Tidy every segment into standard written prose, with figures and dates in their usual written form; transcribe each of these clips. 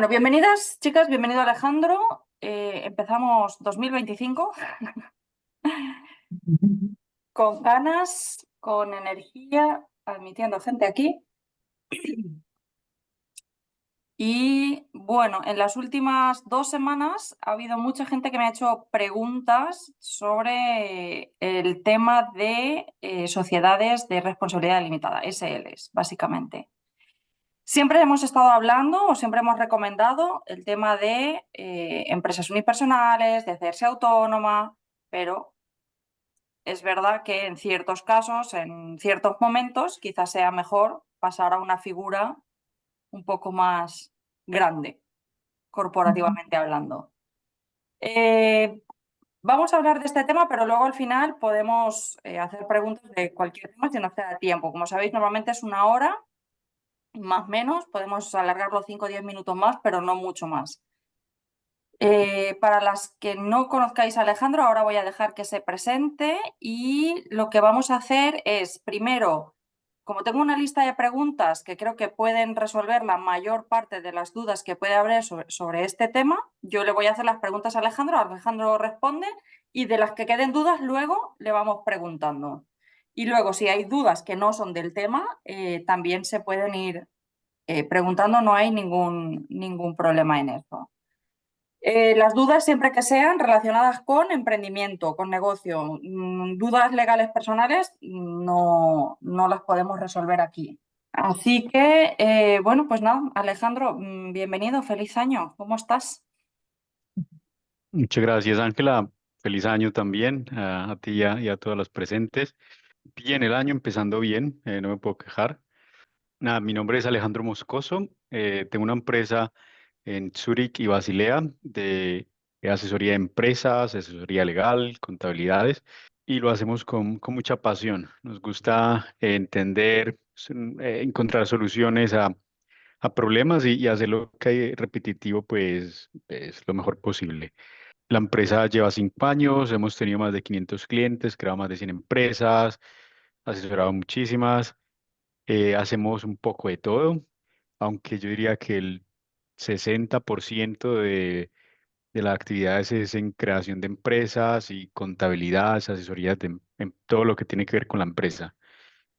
Bueno, bienvenidas, chicas, bienvenido Alejandro. Empezamos 2025 con ganas, con energía, admitiendo gente aquí. Y bueno, en las últimas 2 semanas ha habido mucha gente que me ha hecho preguntas sobre el tema de sociedades de responsabilidad limitada, SLs, básicamente. Siempre hemos estado hablando o siempre hemos recomendado el tema de empresas unipersonales, de hacerse autónoma, pero es verdad que en ciertos casos, en ciertos momentos, quizás sea mejor pasar a una figura un poco más grande, corporativamente hablando. Eh, Vamos a hablar de este tema, pero luego al final podemos hacer preguntas de cualquier tema si nos queda tiempo. Como sabéis, normalmente es 1 hora. Más o menos, podemos alargarlo 5 o 10 minutos más, pero no mucho más. Para las que no conozcáis a Alejandro, ahora voy a dejar que se presente y lo que vamos a hacer es, primero, como tengo una lista de preguntas que creo que pueden resolver la mayor parte de las dudas que puede haber sobre este tema, yo le voy a hacer las preguntas a Alejandro, Alejandro responde y de las que queden dudas luego le vamos preguntando. Y luego, si hay dudas que no son del tema, también se pueden ir preguntando, no hay ningún problema en eso. Las dudas siempre que sean relacionadas con emprendimiento, con negocio, dudas legales personales no las podemos resolver aquí. Así que, bueno, pues nada, Alejandro, bienvenido, feliz año, ¿cómo estás? Muchas gracias, Ángela. Feliz año también a ti y a todas las presentes. Bien, el año empezando bien, no me puedo quejar. Nada, mi nombre es Alejandro Moscoso. Tengo una empresa en Zúrich y Basilea de asesoría de empresas, asesoría legal, contabilidades, y lo hacemos con mucha pasión. Nos gusta entender, encontrar soluciones a problemas y hacerlo que repetitivo, pues, es lo mejor posible. La empresa lleva 5 años, hemos tenido más de 500 clientes, creado más de 100 empresas, asesorado muchísimas, hacemos un poco de todo, aunque yo diría que el 60% de las actividades es en creación de empresas y contabilidad, asesorías en todo lo que tiene que ver con la empresa.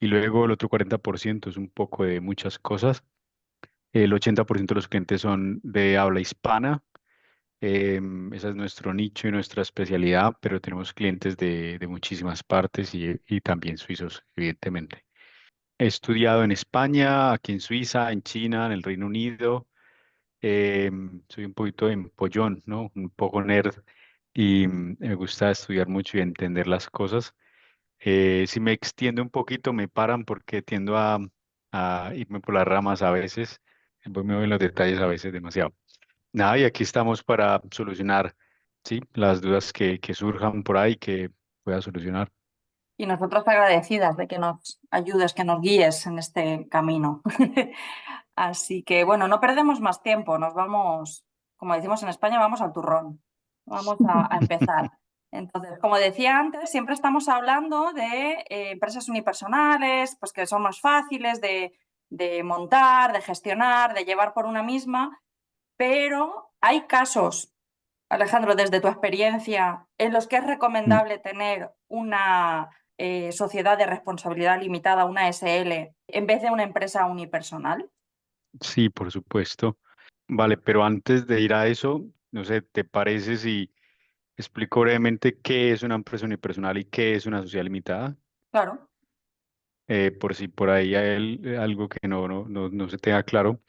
Y luego el otro 40% es un poco de muchas cosas. El 80% de los clientes son de habla hispana. Ese es nuestro nicho y nuestra especialidad, pero tenemos clientes de muchísimas partes y también suizos, evidentemente. He estudiado en España, aquí en Suiza, en China, en el Reino Unido. Soy un poquito empollón, ¿no? Un poco nerd y me gusta estudiar mucho y entender las cosas. Si me extiendo un poquito, me paran porque tiendo a irme por las ramas a veces. Me voy en los detalles a veces demasiado. Nada, y aquí estamos para solucionar, sí, las dudas que surjan por ahí que pueda solucionar. Y nosotros agradecidas de que nos ayudes, que nos guíes en este camino. Así que, bueno, no perdemos más tiempo, nos vamos, como decimos en España, vamos al turrón, vamos a empezar. Entonces, como decía antes, siempre estamos hablando de empresas unipersonales, pues que son más fáciles de montar, de gestionar, de llevar por una misma, pero hay casos, Alejandro, desde tu experiencia, en los que es Mm, recomendable tener una sociedad de responsabilidad limitada, una SL, en vez de una empresa unipersonal. sí, por supuesto. Vale, pero antes de ir a eso, no sé, ¿te parece si explico brevemente qué es una empresa unipersonal y qué es una sociedad limitada? Claro. Por si por ahí hay algo que no se tenga claro.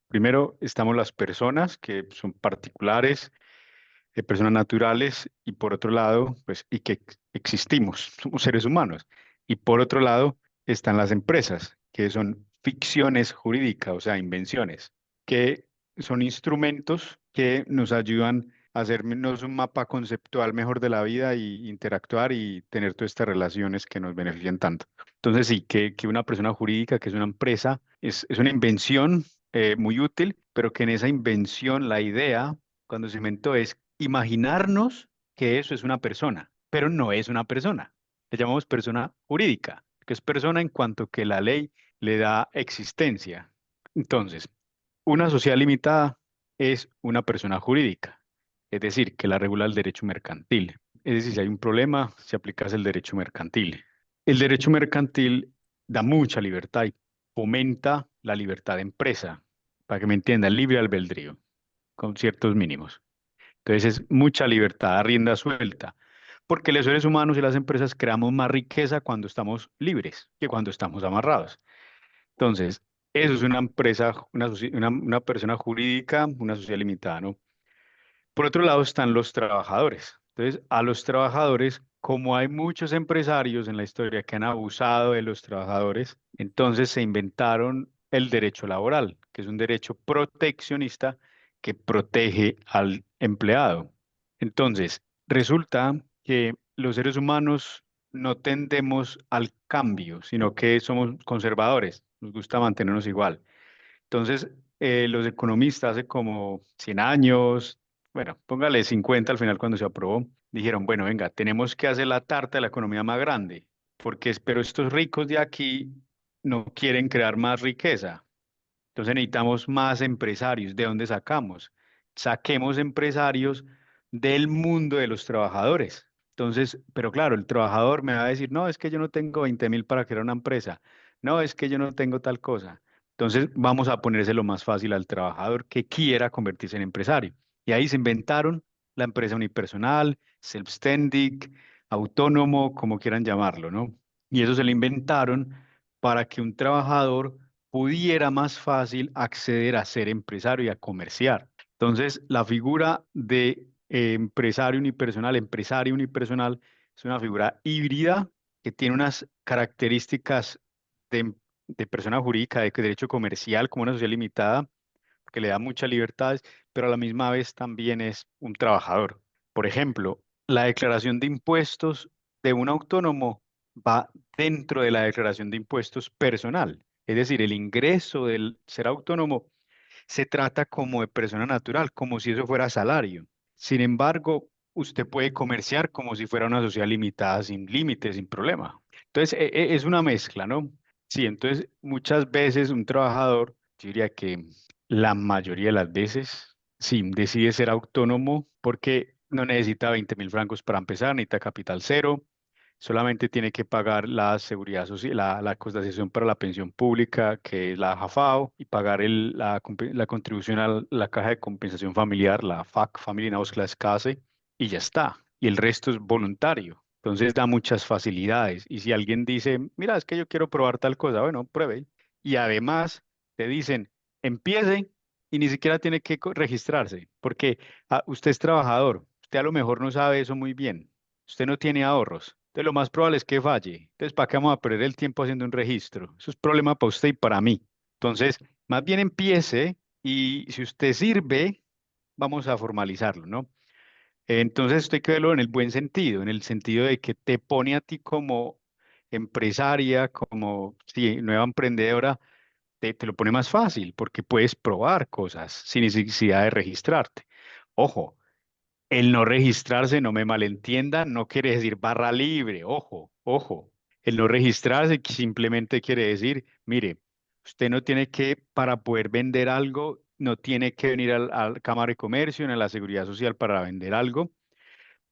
Primero, estamos las personas que son particulares, personas naturales, y por otro lado, pues, y que existimos, somos seres humanos. Y por otro lado, están las empresas, que son ficciones jurídicas, o sea, invenciones, que son instrumentos que nos ayudan a hacernos un mapa conceptual mejor de la vida y interactuar y tener todas estas relaciones que nos benefician tanto. Entonces, sí, que una persona jurídica, que es una empresa, es una invención muy útil, pero que en esa invención la idea cuando se inventó es imaginarnos que eso es una persona, pero no es una persona. Le llamamos persona jurídica, que es persona en cuanto que la ley le da existencia. Entonces, una sociedad limitada. es una persona jurídica, es decir, que la regula el derecho mercantil. Es decir, si hay un problema, se aplica el derecho mercantil. El derecho mercantil da mucha libertad y fomenta la libertad de empresa, para que me entiendan, libre albedrío, con ciertos mínimos. Entonces es mucha libertad a rienda suelta, porque los seres humanos y las empresas creamos más riqueza cuando estamos libres que cuando estamos amarrados. Entonces, eso es una empresa, una persona jurídica, una sociedad limitada, ¿no? Por otro lado están los trabajadores. Entonces, a los trabajadores, como hay muchos empresarios en la historia que han abusado de los trabajadores, entonces se inventaron el derecho laboral, que es un derecho proteccionista que protege al empleado. Entonces, resulta que los seres humanos no tendemos al cambio, sino que somos conservadores, nos gusta mantenernos igual. Entonces, los economistas hace como 100 años, bueno, póngale 50 al final cuando se aprobó, dijeron, bueno, venga, tenemos que hacer la tarta de la economía más grande, porque pero estos ricos de aquí no quieren crear más riqueza. Entonces necesitamos más empresarios. ¿De dónde sacamos? Saquemos empresarios del mundo de los trabajadores. Entonces, pero claro, el trabajador me va a decir, no, es que yo no tengo 20.000 para crear una empresa. No, es que yo no tengo tal cosa. Entonces, vamos a ponérselo más fácil al trabajador que quiera convertirse en empresario. Y ahí se inventaron la empresa unipersonal, self-ständig, autónomo, como quieran llamarlo, ¿no? Y eso se lo inventaron para que un trabajador pudiera más fácil acceder a ser empresario y a comerciar. Entonces, la figura de empresario unipersonal, es una figura híbrida que tiene unas características de, de persona jurídica, de derecho comercial, como una sociedad limitada, que le da muchas libertades, pero a la misma vez también es un trabajador. Por ejemplo, la declaración de impuestos de un autónomo va dentro de la declaración de impuestos personal. Es decir, el ingreso del ser autónomo se trata como de persona natural, como si eso fuera salario. Sin embargo, usted puede comerciar como si fuera una sociedad limitada, sin límites, sin problema. Entonces, es una mezcla, ¿no? Sí, entonces muchas veces un trabajador, yo diría que la mayoría de las veces, sí, decide ser autónomo porque no necesita 20.000 francos para empezar, necesita capital cero, solamente tiene que pagar la seguridad social, la cotización para la pensión pública, que es la JAFAO, y pagar la contribución a la caja de compensación familiar, la FAC, Family Case, y ya está. Y el resto es voluntario. Entonces da muchas facilidades. Y si alguien dice, mira, es que yo quiero probar tal cosa, bueno, pruebe. Y además te dicen, empiece y ni siquiera tiene que registrarse, porque usted es trabajador, usted a lo mejor no sabe eso muy bien, usted no tiene ahorros, entonces lo más probable es que falle. Entonces, ¿para qué vamos a perder el tiempo haciendo un registro? Eso es problema para usted y para mí. Entonces, más bien empiece y si usted sirve, vamos a formalizarlo, ¿no? Entonces, esto hay que verlo en el buen sentido, en el sentido de que te pone a ti como empresaria, como sí, nueva emprendedora, te lo pone más fácil porque puedes probar cosas sin necesidad de registrarte. Ojo, el no registrarse, no me malentienda, no quiere decir barra libre, ojo, ojo. El no registrarse simplemente quiere decir, mire, usted no tiene que, para poder vender algo, no tiene que venir al Cámara de Comercio ni a la Seguridad Social para vender algo,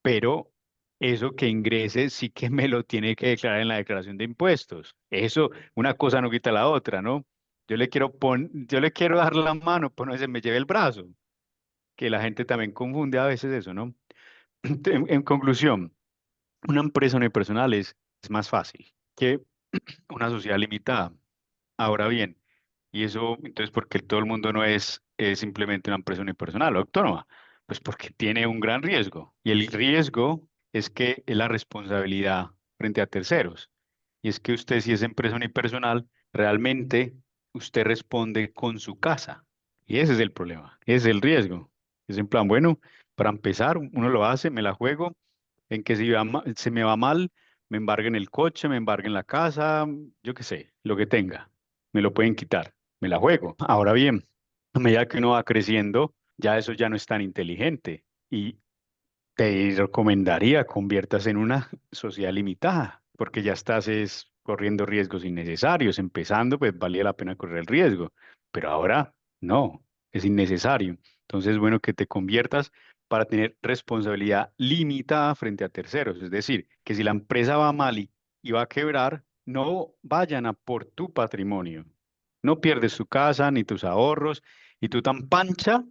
pero eso que ingrese sí que me lo tiene que declarar en la declaración de impuestos. Eso, una cosa no quita la otra, ¿no? Yo le quiero dar la mano, pues no se me lleve el brazo, que la gente también confunde a veces eso, ¿no? En conclusión, una empresa unipersonal es más fácil que una sociedad limitada. Ahora bien, y eso, entonces, ¿por qué todo el mundo no es simplemente una empresa unipersonal o autónoma? Pues porque tiene un gran riesgo. Y el riesgo es que es la responsabilidad frente a terceros. Y es que usted, si es empresa unipersonal, realmente usted responde con su casa. Y ese es el problema, ese es el riesgo. Es en plan, bueno, para empezar, uno lo hace, me la juego, en que si se me va mal, me embarguen el coche, me embarguen la casa, yo qué sé, lo que tenga, me lo pueden quitar, me la juego. Ahora bien, a medida que uno va creciendo, ya eso ya no es tan inteligente y te recomendaría conviertas en una sociedad limitada, porque ya estás corriendo riesgos innecesarios. Empezando, pues valía la pena correr el riesgo, pero ahora no, es innecesario. Entonces, bueno, que te conviertas para tener responsabilidad limitada frente a terceros. Es decir, que si la empresa va mal y va a quebrar, no vayan a por tu patrimonio. No pierdes tu casa ni tus ahorros y tú tan pancha,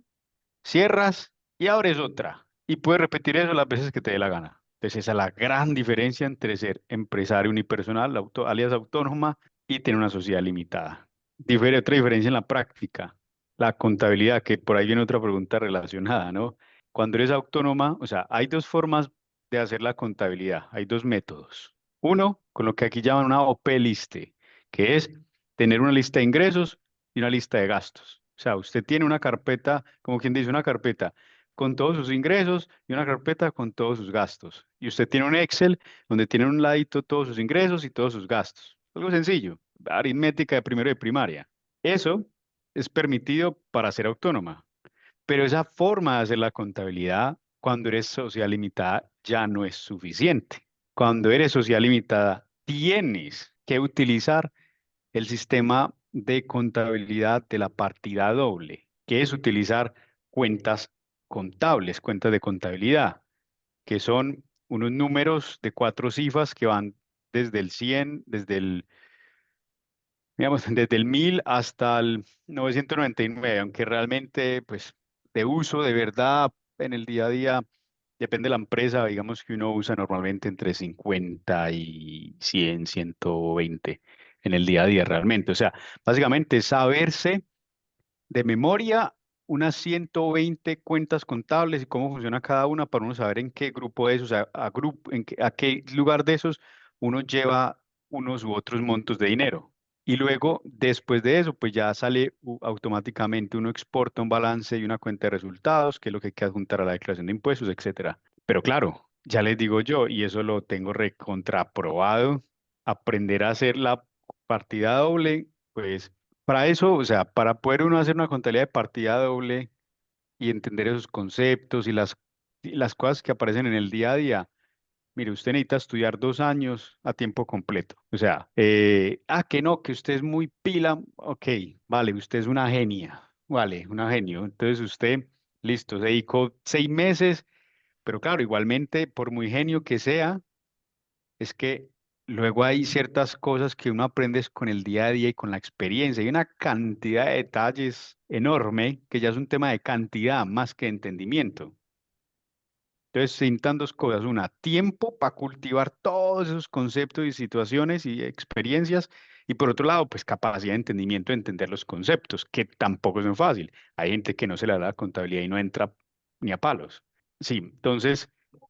cierras y abres otra. Y puedes repetir eso las veces que te dé la gana. Entonces, esa es la gran diferencia entre ser empresario unipersonal, alias autónoma, y tener una sociedad limitada. Otra diferencia en la práctica, la contabilidad, que por ahí viene otra pregunta relacionada, ¿no? Cuando eres autónoma, o sea, hay dos formas de hacer la contabilidad, hay dos métodos. Uno, con lo que aquí llaman una OP-liste, que es tener una lista de ingresos y una lista de gastos. O sea, usted tiene una carpeta, como quien dice, una carpeta con todos sus ingresos y una carpeta con todos sus gastos. Y usted tiene un Excel donde tiene un ladito todos sus ingresos y todos sus gastos. Algo sencillo, aritmética de primero de primaria. Eso es permitido para ser autónoma, pero esa forma de hacer la contabilidad cuando eres sociedad limitada ya no es suficiente. Cuando eres sociedad limitada, tienes que utilizar el sistema de contabilidad de la partida doble, que es utilizar cuentas contables, cuentas de contabilidad, que son unos números de cuatro cifras que van desde el 100, digamos, desde el 1000 hasta el 999, aunque realmente, pues, de uso de verdad en el día a día, depende de la empresa, digamos que uno usa normalmente entre 50 y 100, 120 en el día a día realmente. O sea, básicamente es saberse de memoria unas 120 cuentas contables y cómo funciona cada una para uno saber en qué grupo de esos, a qué lugar de esos uno lleva unos u otros montos de dinero. Y luego, después de eso, pues ya sale automáticamente, uno exporta un balance y una cuenta de resultados, que es lo que hay que adjuntar a la declaración de impuestos, etcétera. Pero claro, ya les digo yo, y eso lo tengo recontraprobado, aprender a hacer la partida doble, pues para eso, o sea, para poder uno hacer una contabilidad de partida doble y entender esos conceptos y las cosas que aparecen en el día a día, mire, usted necesita estudiar 2 años a tiempo completo. O sea, que no, que usted es muy pila, ok, vale, usted es una genia, vale, una genio. Entonces usted, listo, se dedicó 6 meses, pero claro, igualmente, por muy genio que sea, es que luego hay ciertas cosas que uno aprende es con el día a día y con la experiencia. Hay una cantidad de detalles enorme que ya es un tema de cantidad más que de entendimiento. Entonces, se necesitan dos cosas. Una, tiempo para cultivar todos esos conceptos y situaciones y experiencias. Y por otro lado, pues capacidad de entendimiento de entender los conceptos, que tampoco es muy fácil. Hay gente que no se le da la contabilidad y no entra ni a palos. Sí, entonces,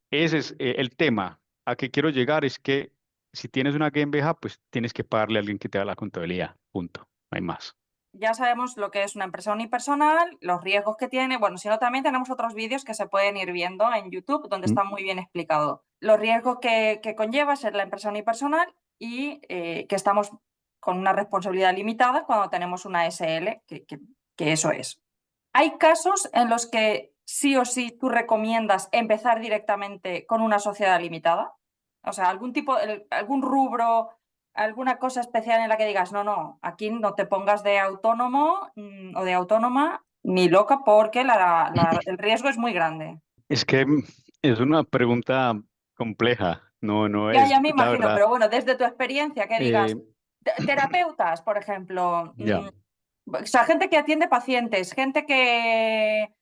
ese es el tema. A que quiero llegar es que si tienes una GmbH, pues tienes que pagarle a alguien que te haga la contabilidad. Punto. No hay más. Ya sabemos lo que es una empresa unipersonal, los riesgos que tiene. Bueno, si no, también tenemos otros vídeos que se pueden ir viendo en YouTube donde Mm. está muy bien explicado los riesgos que conlleva ser la empresa unipersonal y que estamos con una responsabilidad limitada cuando tenemos una SL, que eso es. Hay casos en los que sí o sí tú recomiendas empezar directamente con una sociedad limitada. O sea, algún rubro, alguna cosa especial en la que digas, no, no, aquí no te pongas de autónomo o de autónoma ni loca porque el riesgo es muy grande. Es que es una pregunta compleja. No, no Ya es, me la imagino, verdad. pero bueno, desde tu experiencia, que Eh, digas, terapeutas, por ejemplo, ya. o sea, gente que atiende pacientes, gente que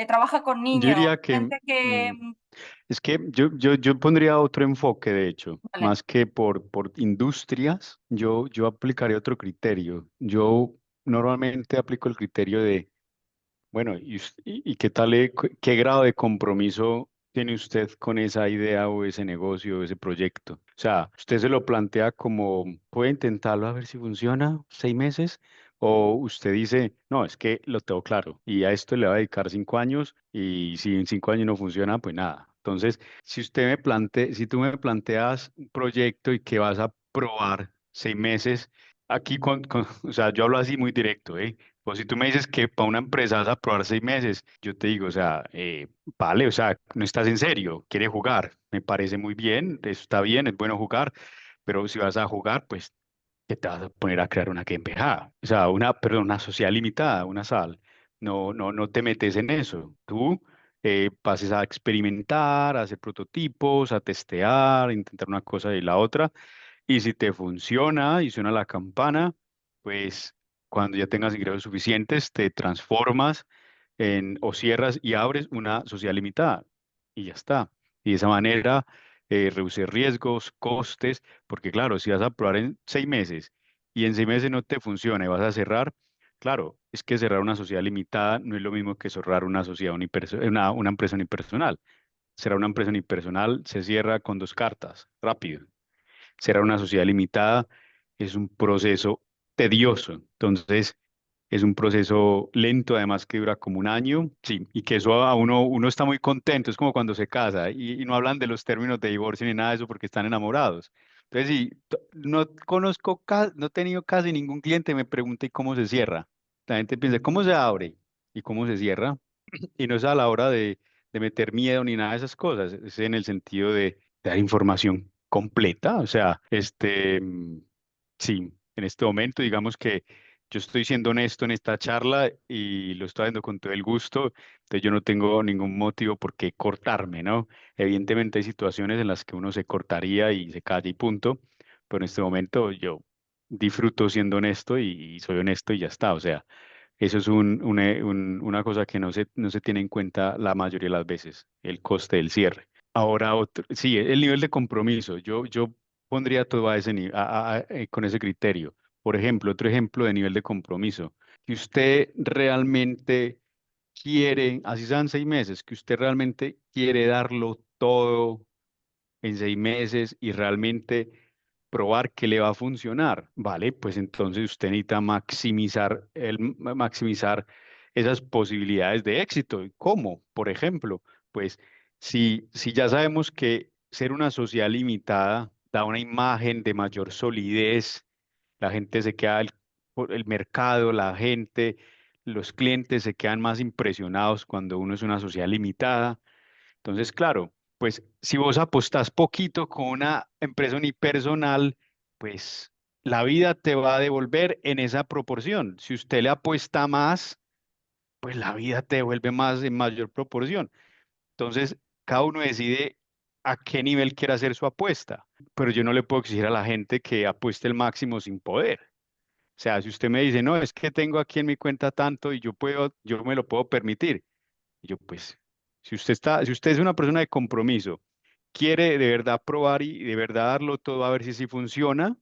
trabaja con Yo niños, diría que gente que... es que yo pondría otro enfoque, de hecho, Vale. más que por industrias, yo aplicaría otro criterio. Yo normalmente aplico el criterio de, bueno, ¿y qué tal, qué grado de compromiso tiene usted con esa idea o ese negocio o ese proyecto? O sea, ¿usted se lo plantea como, puede intentarlo a ver si funciona 6 meses? ¿O usted dice, no, es que lo tengo claro y a esto le va a dedicar 5 años y si en 5 años no funciona, pues nada. Entonces, si tú me planteas un proyecto y que vas a probar 6 meses, aquí o sea, yo hablo así muy directo, ¿eh? Pues si tú me dices que para una empresa vas a probar 6 meses, yo te digo, o sea, vale, o sea, no estás en serio, quieres jugar, me parece muy bien, está bien, es bueno jugar, pero si vas a jugar, pues, ¿qué te vas a poner a crear una GmbH? O sea, perdón, una sociedad limitada, una SAL. no te metes en eso. Tú pases a experimentar, a hacer prototipos, a testear, a intentar una cosa y la otra. Y si te funciona y suena la campana, pues cuando ya tengas ingresos suficientes, te transformas o cierras y abres una sociedad limitada. Y ya está. Y de esa manera reduces riesgos, costes, porque claro, si vas a probar en 6 meses y en 6 meses no te funciona y vas a cerrar, claro, es que cerrar una sociedad limitada no es lo mismo que cerrar una sociedad una empresa unipersonal. Cerrar una empresa unipersonal se cierra con dos cartas, rápido. Cerrar una sociedad limitada es un proceso tedioso. Entonces, es un proceso lento, además que dura como un año, sí, y que eso a uno está muy contento, es como cuando se casa y no hablan de los términos de divorcio ni nada de eso porque están enamorados. Entonces, sí, no conozco, no he tenido casi ningún cliente que me pregunte cómo se cierra. La gente piensa, ¿cómo se abre? ¿Y cómo se cierra? Y no es a la hora de meter miedo ni nada de esas cosas, es en el sentido de dar información completa. O sea, sí, en este momento digamos que yo estoy siendo honesto en esta charla y lo estoy haciendo con todo el gusto, entonces yo no tengo ningún motivo por qué cortarme, ¿no? Evidentemente hay situaciones en las que uno se cortaría y se calla y punto, pero en este momento yo disfruto siendo honesto y soy honesto y ya está. O sea, eso es una cosa que no se tiene en cuenta la mayoría de las veces, el coste del cierre. Ahora, sí, el nivel de compromiso. Yo pondría todo a ese, con ese criterio. Por ejemplo, otro ejemplo de nivel de compromiso. Que usted realmente quiere, así sean 6 meses, que usted realmente quiere darlo todo en 6 meses y realmente probar que le va a funcionar, ¿vale? Pues entonces usted necesita maximizar esas posibilidades de éxito. ¿Y cómo? Por ejemplo, pues si ya sabemos que ser una sociedad limitada da una imagen de mayor solidez, la gente se queda, el mercado, la gente, los clientes se quedan más impresionados cuando uno es una sociedad limitada. Entonces, claro, pues si vos apostás poquito con una empresa unipersonal, pues la vida te va a devolver en esa proporción. Si usted le apuesta más, pues la vida te devuelve más en mayor proporción. Entonces, cada uno decide a qué nivel quiere hacer su apuesta, pero yo no le puedo exigir a la gente que apueste el máximo sin poder. O sea, si usted me dice, no, es que tengo aquí en mi cuenta tanto y yo me lo puedo permitir. Y yo, pues, si usted es una persona de compromiso, quiere de verdad probar y de verdad darlo todo a ver si sí funciona,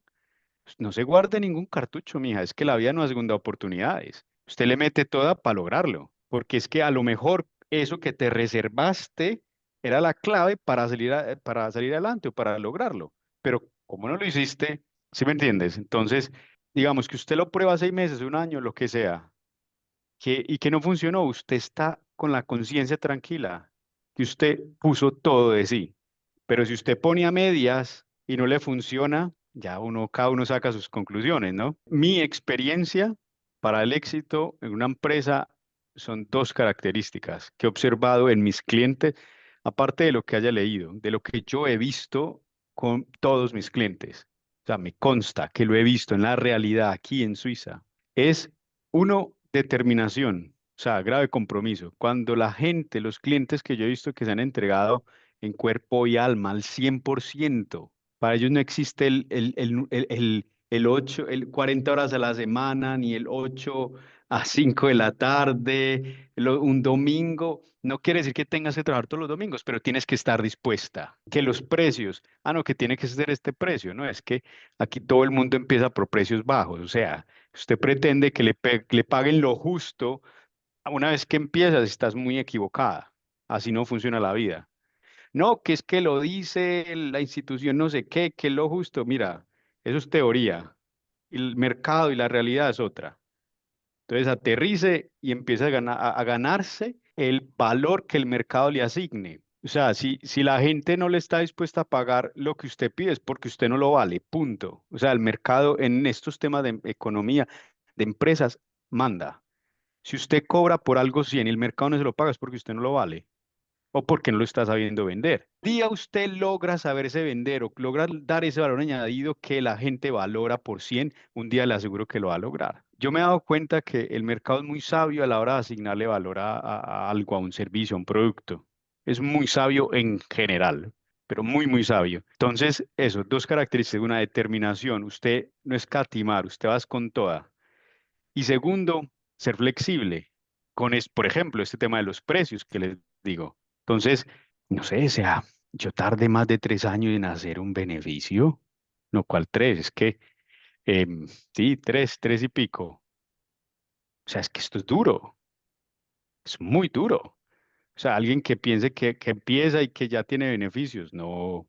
pues, no se guarde ningún cartucho, mija. Es que la vida no da segunda oportunidades. Usted le mete toda para lograrlo, porque es que a lo mejor eso que te reservaste era la clave para salir adelante o para lograrlo. Pero como no lo hiciste, ¿sí me entiendes? Entonces, digamos que usted lo prueba 6 meses, un año, lo que sea y que no funcionó, usted está con la conciencia tranquila, que usted puso todo de sí. Pero si usted pone a medias y no le funciona, ya cada uno saca sus conclusiones, ¿no? Mi experiencia para el éxito en una empresa son dos características que he observado en mis clientes, aparte de lo que haya leído, de lo que yo he visto con todos mis clientes. O sea, me consta que lo he visto en la realidad aquí en Suiza. Es uno, determinación, o sea, grave compromiso. Cuando la gente, los clientes que yo he visto que se han entregado en cuerpo y alma al 100%, para ellos no existe el 8, el 40 horas a la semana, ni el 8 a 5 de la tarde, un domingo. No quiere decir que tengas que trabajar todos los domingos, pero tienes que estar dispuesta. Que los precios, no, que tiene que ser este precio, ¿no? Es que aquí todo el mundo empieza por precios bajos, o sea, usted pretende que le paguen lo justo. Una vez que empiezas, estás muy equivocada. Así no funciona la vida. No, que es que lo dice la institución no sé qué, que es lo justo. Mira, eso es teoría. El mercado y la realidad es otra. Entonces aterrice y empieza a ganarse el valor que el mercado le asigne. O sea, si la gente no le está dispuesta a pagar lo que usted pide es porque usted no lo vale, punto. O sea, el mercado en estos temas de economía, de empresas, manda. Si usted cobra por algo 100 y el mercado no se lo paga es porque usted no lo vale o porque no lo está sabiendo vender. Día usted logra saberse vender o logra dar ese valor añadido que la gente valora por 100, un día le aseguro que lo va a lograr. yo me he dado cuenta que el mercado es muy sabio a la hora de asignarle valor a algo, a un servicio, a un producto. Es muy sabio en general, pero muy, muy sabio. Entonces, eso, dos características, una determinación, usted no escatimar, usted va con toda. Y segundo, ser flexible con, por ejemplo, este tema de los precios que les digo. Entonces, no sé, o sea, yo tardé más de 3 años en hacer un beneficio, no, ¿cuál tres? Es que, sí, tres y pico. O sea, es que esto es duro, es muy duro. O sea, alguien que piense que empieza y que ya tiene beneficios, no,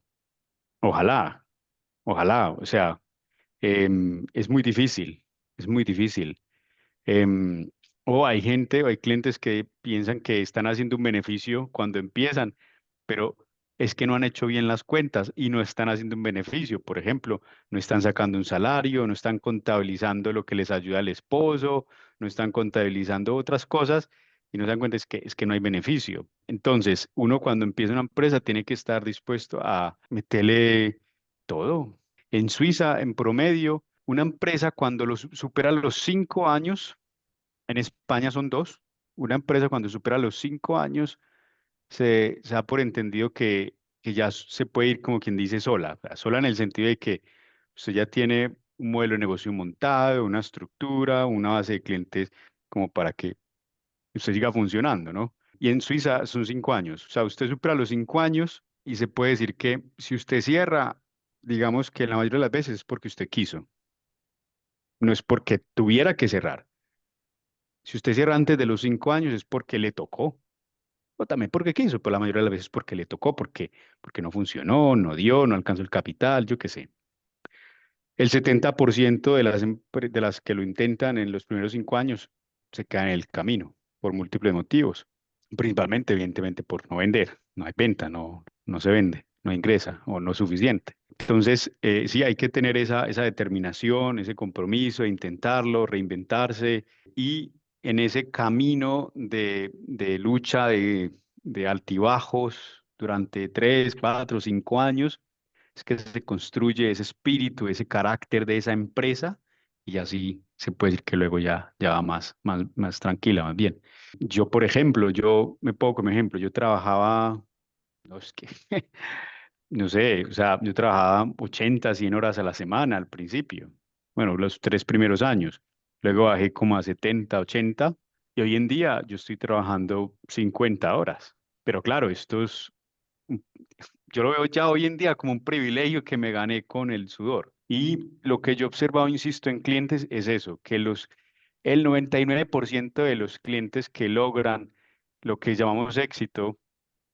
ojalá, ojalá, o sea, es muy difícil, es muy difícil. Em, o hay gente o hay clientes que piensan que están haciendo un beneficio cuando empiezan, pero es que no han hecho bien las cuentas y no están haciendo un beneficio. Por ejemplo, no están sacando un salario, no están contabilizando lo que les ayuda al esposo, no están contabilizando otras cosas y no se dan cuenta es que no hay beneficio. Entonces, uno cuando empieza una empresa tiene que estar dispuesto a meterle todo. En Suiza, en promedio, una empresa cuando supera los 5 años, en España son dos. Una empresa cuando supera los 5 años se da por entendido que ya se puede ir como quien dice sola. O sea, sola en el sentido de que usted ya tiene un modelo de negocio montado, una estructura, una base de clientes como para que usted siga funcionando, ¿no? Y en Suiza son 5 años. O sea, usted supera los 5 años y se puede decir que si usted cierra, digamos que la mayoría de las veces es porque usted quiso, no es porque tuviera que cerrar. Si usted cierra antes de los 5 años es porque le tocó, o también porque quiso, pero la mayoría de las veces porque le tocó, porque no funcionó, no dio, no alcanzó el capital, yo qué sé. El 70% de las que lo intentan en los primeros 5 años se quedan en el camino por múltiples motivos, principalmente, evidentemente, por no vender. No hay venta, no se vende, no ingresa o no es suficiente. Entonces, sí, hay que tener esa determinación, ese compromiso de intentarlo, reinventarse y en ese camino de lucha, de altibajos durante 3, 4, 5 años es que se construye ese espíritu, ese carácter de esa empresa y así se puede decir que luego ya va más tranquila, más bien. Yo, por ejemplo, yo me pongo como ejemplo, yo trabajaba, no es que, no sé, o sea, yo trabajaba 80, 100 horas a la semana al principio, bueno, los 3 primeros años, luego bajé como a 70, 80 y hoy en día yo estoy trabajando 50 horas. Pero claro, esto es yo lo veo ya hoy en día como un privilegio que me gané con el sudor. Y lo que yo he observado, insisto, en clientes es eso, que el 99% de los clientes que logran lo que llamamos éxito,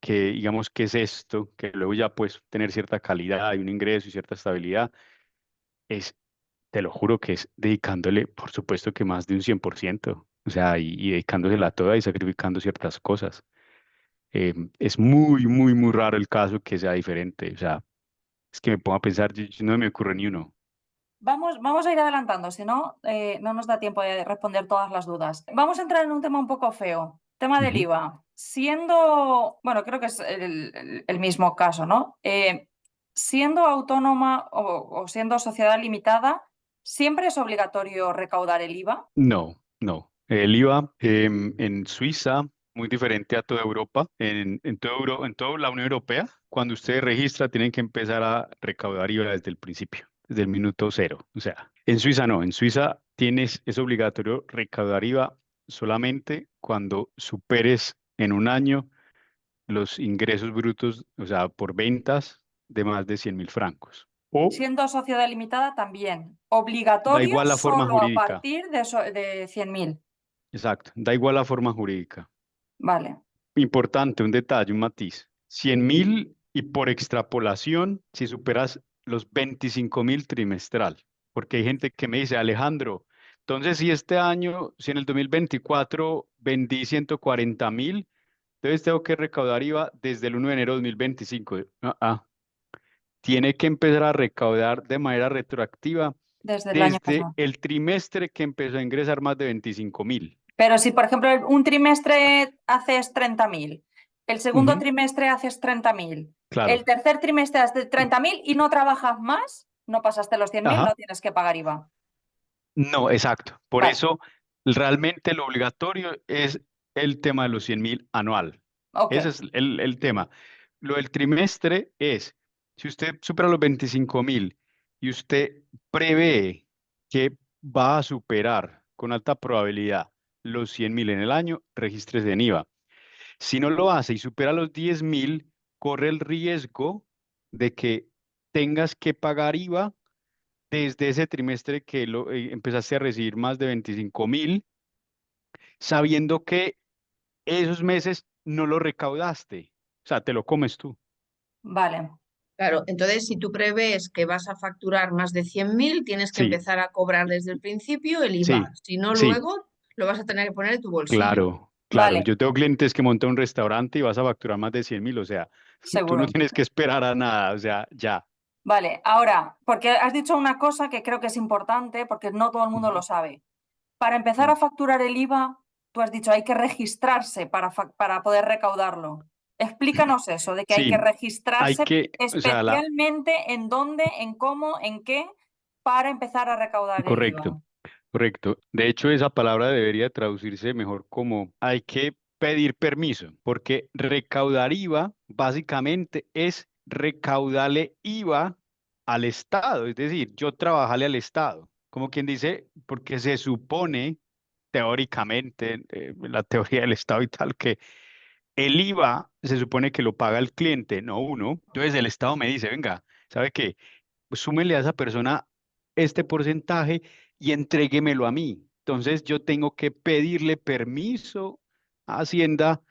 que digamos que es esto, que luego ya pues tener cierta calidad y un ingreso y cierta estabilidad, es, te lo juro que es dedicándole, por supuesto que más de un 100%, o sea, y dedicándosela a toda y sacrificando ciertas cosas. Es muy, muy, muy raro el caso que sea diferente. O sea, es que me pongo a pensar, no me ocurre ni uno. Vamos a ir adelantando, si no, no nos da tiempo de responder todas las dudas. Vamos a entrar en un tema un poco feo, tema del Ujú. IVA. Siendo, bueno, creo que es el mismo caso, ¿no? Siendo autónoma o siendo sociedad limitada, ¿siempre es obligatorio recaudar el IVA? No, no. El IVA en Suiza, muy diferente a toda Europa, en toda la Unión Europea, cuando usted registra, tienen que empezar a recaudar IVA desde el principio, desde el minuto cero. O sea, en Suiza no, en Suiza es obligatorio recaudar IVA solamente cuando superes en un año los ingresos brutos, o sea, por ventas de más de 100.000 francos. O Siendo sociedad limitada también. da Obligatorio igual la forma solo a jurídica, partir de 100.000. exacto, da igual la forma jurídica. Vale. Importante, un detalle, un matiz. 100.000 y por extrapolación, si superas los 25.000 trimestral. Porque hay gente que me dice, Alejandro, entonces si este año, si en el 2024 vendí 140.000, entonces tengo que recaudar IVA desde el 1 de enero de 2025. Tiene que empezar a recaudar de manera retroactiva Desde el año desde pasado. el trimestre que empezó a ingresar más de 25.000. Pero si, por ejemplo, un trimestre haces 30.000, el segundo Ujú, trimestre haces 30.000, el claro. tercer trimestre haces 30.000 y no trabajas más, no pasaste los 100.000, no Ajá. tienes que pagar IVA. No, exacto. Por Vale, eso, realmente lo obligatorio es el tema de los 100.000 anual. ok, Ese es el tema. Lo del trimestre es, si usted supera los 25.000 y usted prevé que va a superar con alta probabilidad los 100.000 en el año, regístrese en IVA. Si no lo hace y supera los 10.000, corre el riesgo de que tengas que pagar IVA desde ese trimestre que empezaste a recibir más de 25.000, sabiendo que esos meses no lo recaudaste. O sea, te lo comes tú. vale, Claro, entonces si tú prevés que vas a facturar más de 100.000, tienes que Sí, empezar a cobrar desde el principio el IVA. sí, Si no, sí, luego lo vas a tener que poner en tu bolsillo. claro, claro. vale, Yo tengo clientes que montan un restaurante y vas a facturar más de 100.000, o sea, tú no seguro. tienes que esperar a nada, o sea, ya. Vale, ahora, porque has dicho una cosa que creo que es importante, porque no todo el mundo Ujú. lo sabe. Para empezar a facturar el IVA, tú has dicho hay que registrarse para poder recaudarlo. Explícanos eso, de que hay que Sí, hay registrarse que, o sea, especialmente en dónde, en cómo, en qué, para empezar a recaudar el correcto. IVA. Correcto. De hecho, esa palabra debería traducirse mejor como hay que pedir permiso, porque recaudar IVA básicamente es recaudarle IVA al Estado, es decir, yo trabajarle al Estado, como quien dice, porque se supone teóricamente, la teoría del Estado y tal, que el IVA se supone que lo paga el cliente, no uno. Entonces el Estado me dice, venga, ¿sabe qué? Súmele a esa persona este porcentaje y entréguemelo a mí. Entonces yo tengo que pedirle permiso a Hacienda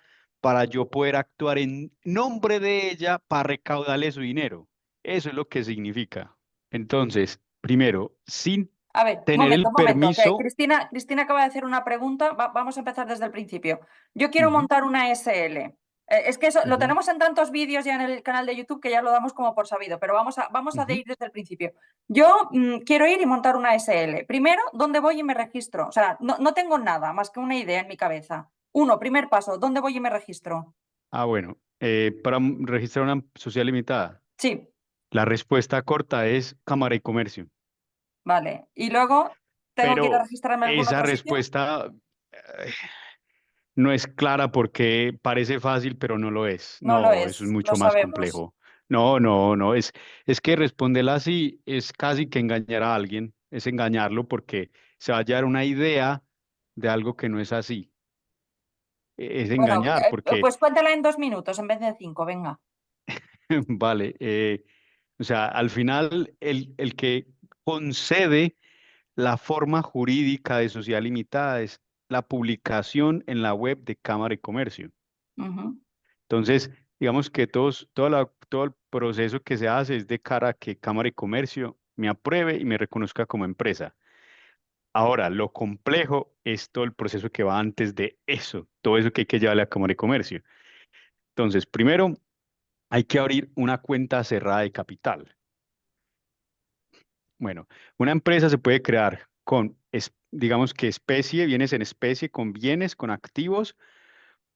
para yo poder actuar en nombre de ella para recaudarle su dinero. Eso es lo que significa. Entonces, primero, sin A ver, tener el un momento, que permiso, Cristina acaba de hacer una pregunta, vamos a empezar desde el principio. Yo quiero ujú, montar una SL. Es que eso lo ujú, tenemos en tantos vídeos ya en el canal de YouTube que ya lo damos como por sabido, pero vamos a ujú. ir desde el principio. Yo quiero ir y montar una SL. Primero, ¿dónde voy y me registro? O sea, no tengo nada más que una idea en mi cabeza. Uno, primer paso, ¿dónde voy y me registro? Ah, bueno, para registrar una sociedad limitada, Sí, la respuesta corta es Cámara y Comercio. vale. Y luego, ¿tengo que ir a Pero registrarme a algún esa otro sitio? respuesta no es clara porque parece fácil, pero no lo es. No lo No, eso es es, lo mucho más sabemos. complejo. No, no, no, es que responderla así es casi que engañar a alguien, es engañarlo porque se va a llevar una idea de algo que no es así. Es Bueno, engañar porque, pues cuéntala en 2 minutos en vez de 5, venga. vale, o sea, al final el que concede la forma jurídica de sociedad limitada es la publicación en la web de Cámara y Comercio. Ujú. Entonces, digamos que todo el proceso que se hace es de cara a que Cámara y Comercio me apruebe y me reconozca como empresa. Ahora, lo complejo es todo el proceso que va antes de eso, todo eso que hay que llevarle a Cámara y Comercio. Entonces, primero hay que abrir una cuenta cerrada de capital. Bueno, una empresa se puede crear con, digamos que especie, bienes en especie, con bienes, con activos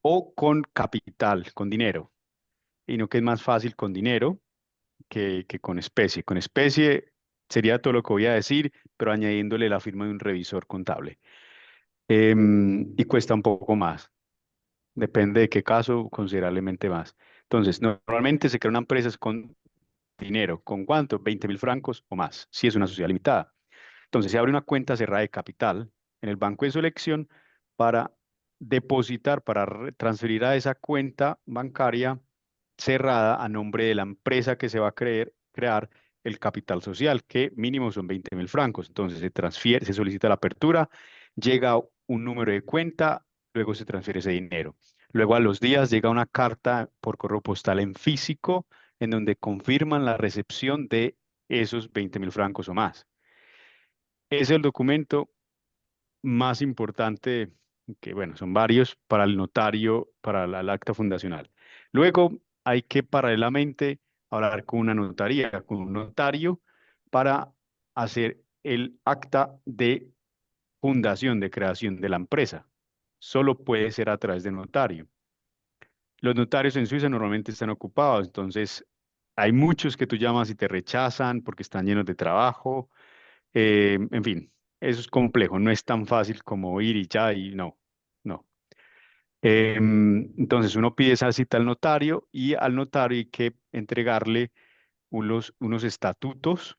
o con capital, con dinero. Y no que es más fácil con dinero que con especie. Con especie sería todo lo que voy a decir, pero añadiéndole la firma de un revisor contable. Y cuesta un poco más. Depende de qué caso, considerablemente más. Entonces, normalmente se crea una empresa es con dinero. ¿Con cuánto? 20.000 francos o más, si es una sociedad limitada. Entonces, se abre una cuenta cerrada de capital en el banco de su elección para depositar, para transferir a esa cuenta bancaria cerrada a nombre de la empresa que se va a crear el capital social, que mínimo son 20.000 francos. Entonces, se transfiere, se solicita la apertura, llega un número de cuenta, luego se transfiere ese dinero. Luego a los días llega una carta por correo postal en físico en donde confirman la recepción de esos 20.000 francos o más. Es el documento más importante, que bueno, son varios para el notario, para el acta fundacional. Luego hay que paralelamente hablar con una notaría, con un notario, para hacer el acta de fundación, de creación de la empresa. Solo puede ser a través de notario. Los notarios en Suiza normalmente están ocupados, entonces hay muchos que tú llamas y te rechazan porque están llenos de trabajo, en fin. eso es complejo, no es tan fácil como ir y ya y no, no. Entonces uno pide esa cita al notario y al notario hay que entregarle unos estatutos.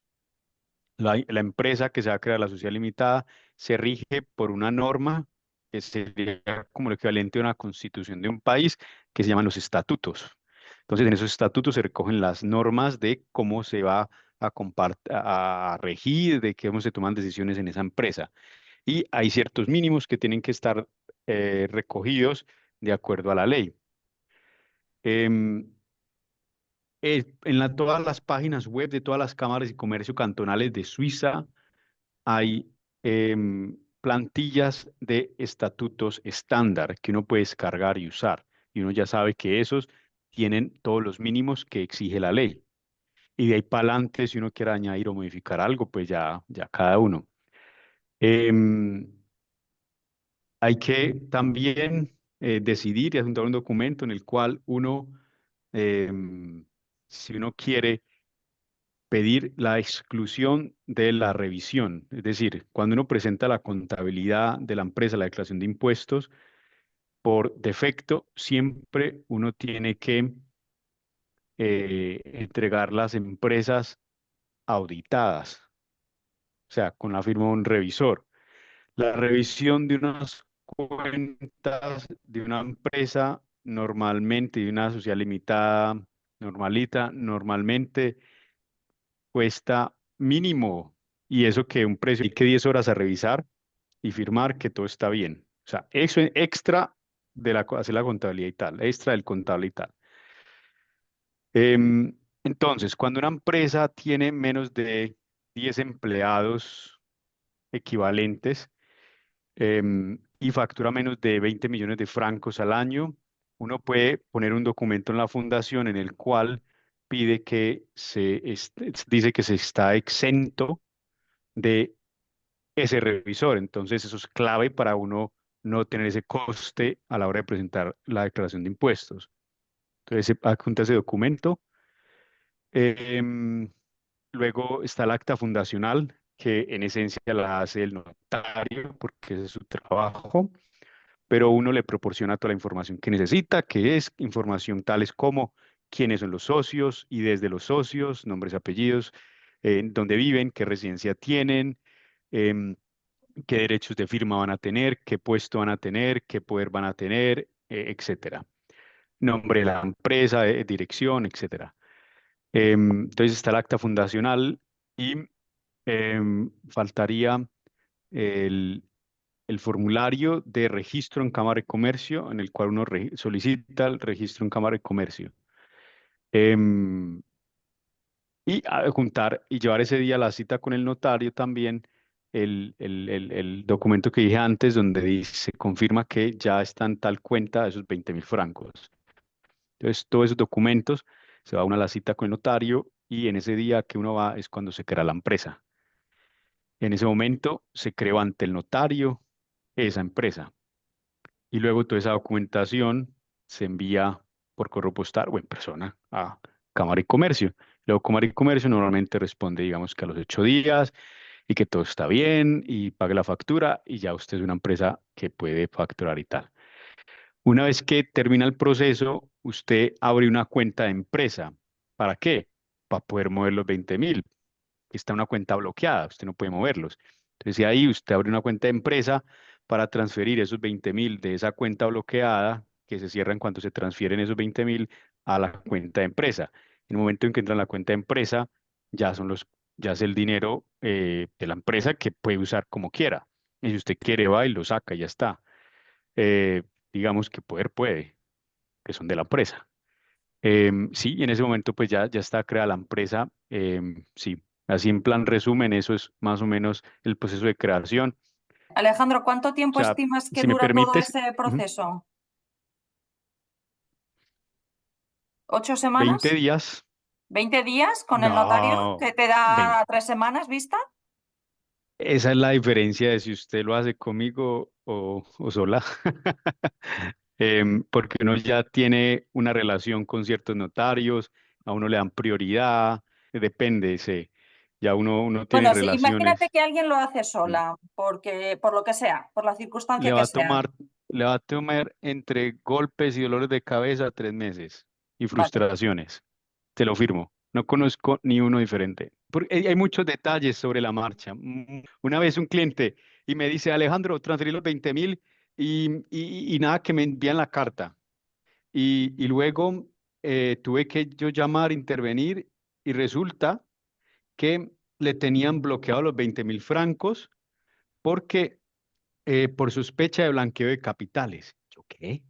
La empresa que se va a crear, la sociedad limitada, se rige por una norma que sería como el equivalente a una constitución de un país que se llaman los estatutos. Entonces, en esos estatutos se recogen las normas de cómo se va a regir, de cómo se toman decisiones en esa empresa. Y hay ciertos mínimos que tienen que estar recogidos de acuerdo a la ley. Em, todas las páginas web de todas las cámaras y comercio cantonales de Suiza hay plantillas de estatutos estándar que uno puede descargar y usar. Y uno ya sabe que esos tienen todos los mínimos que exige la ley. Y de ahí para adelante, si uno quiere añadir o modificar algo, pues ya cada uno. Em, Hay que también decidir y adjuntar un documento en el cual uno, em, si uno quiere pedir la exclusión de la revisión. Es decir, cuando uno presenta la contabilidad de la empresa, la declaración de impuestos, por defecto, siempre uno tiene que entregar las empresas auditadas, o sea, con la firma de un revisor. La revisión de unas cuentas de una empresa normalmente, de una sociedad limitada normalita, normalmente cuesta mínimo, y eso que un precio, hay que 10 horas a revisar y firmar que todo está bien. O sea, eso es extra de hacer la contabilidad y tal, extra del contable y tal. Entonces, cuando una empresa tiene menos de 10 empleados equivalentes, y factura menos de 20 millones de francos al año, uno puede poner un documento en la fundación en el cual pide que dice que se está exento de ese revisor. Entonces, eso es clave para uno no tener ese coste a la hora de presentar la declaración de impuestos. Entonces, se adjunta ese documento. Em, Luego está el acta fundacional, que en esencia la hace el notario, porque ese es su trabajo, pero uno le proporciona toda la información que necesita, que es información tales como quiénes son los socios, y desde los socios, nombres, apellidos, dónde viven, qué residencia tienen, em, qué derechos de firma van a tener, qué puesto van a tener, qué poder van a tener, etcétera. Nombre de la empresa, dirección, etcétera. Entonces está el acta fundacional y faltaría el, el formulario de registro en Cámara de Comercio, en el cual uno solicita el registro en Cámara de Comercio. Em, y juntar y llevar ese día a la cita con el notario también el documento que dije antes, donde se confirma que ya está en tal cuenta esos 20.000 francos. Entonces, todos esos documentos se va uno a la cita con el notario, y en ese día que uno va es cuando se crea la empresa. En ese momento se creó ante el notario esa empresa, y luego toda esa documentación se envía por correo postal o en persona a Cámara y Comercio. Luego Cámara y Comercio normalmente responde, digamos, que a los 8 días, y que todo está bien y pague la factura, y ya usted es una empresa que puede facturar y tal. Una vez que termina el proceso, usted abre una cuenta de empresa. ¿Para qué? Para poder mover los 20.000. Está una cuenta bloqueada, usted no puede moverlos. Entonces, de ahí usted abre una cuenta de empresa para transferir esos 20.000 de esa cuenta bloqueada, que se cierra en cuanto se transfieren esos 20.000 a la cuenta de empresa. En el momento en que entra en la cuenta de empresa, ya es el dinero de la empresa, que puede usar como quiera. Y si usted quiere, va y lo saca y ya está. Eh, digamos que poder puede, que son de la empresa. Sí, y en ese momento pues ya está creada la empresa. Sí, así en plan resumen, eso es más o menos el proceso de creación. Alejandro, ¿cuánto O tiempo sea, estimas que si me dura todo permites, ese ujú, proceso? ¿8 semanas? 20 días, ¿20 días con el notario no, que te 20. da 3 semanas vista? Esa es la diferencia de si usted lo hace conmigo o sola. Porque uno ya tiene una relación con ciertos notarios, a uno le dan prioridad, depende, sí. Ya uno tiene Bueno, sí, imagínate relaciones. que alguien lo hace Mm. sola, porque, por lo que sea, por la circunstancia Le que va a sea. tomar, le va a tomar entre golpes y dolores de cabeza 3 meses y Vale. frustraciones. Te lo firmo. No conozco ni uno diferente. Porque hay muchos detalles sobre la marcha. Una vez un cliente y me dice, Alejandro, transferí los 20.000 y nada que me envían la carta. Y luego tuve que yo llamar, intervenir y resulta que le tenían bloqueado los 20.000 francos porque por sospecha de blanqueo de capitales. ¿Yo qué?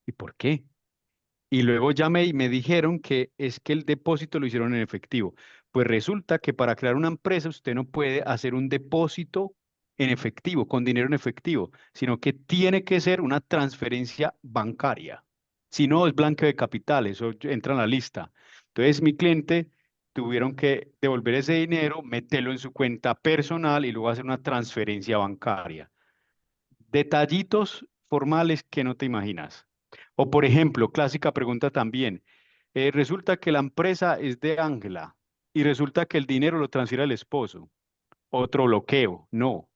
¿Y por qué? Y luego llamé y me dijeron que es que el depósito lo hicieron en efectivo. Pues resulta que para crear una empresa usted no puede hacer un depósito en efectivo, con dinero en efectivo, sino que tiene que ser una transferencia bancaria. Si no, es blanqueo de capitales o entra en la lista. Entonces, mi cliente tuvieron que devolver ese dinero, meterlo en su cuenta personal y luego hacer una transferencia bancaria. Detallitos formales que no te imaginas. O por ejemplo, clásica pregunta también. Resulta que la empresa es de Ángela y resulta que el dinero lo transfiere al esposo. Otro bloqueo. No.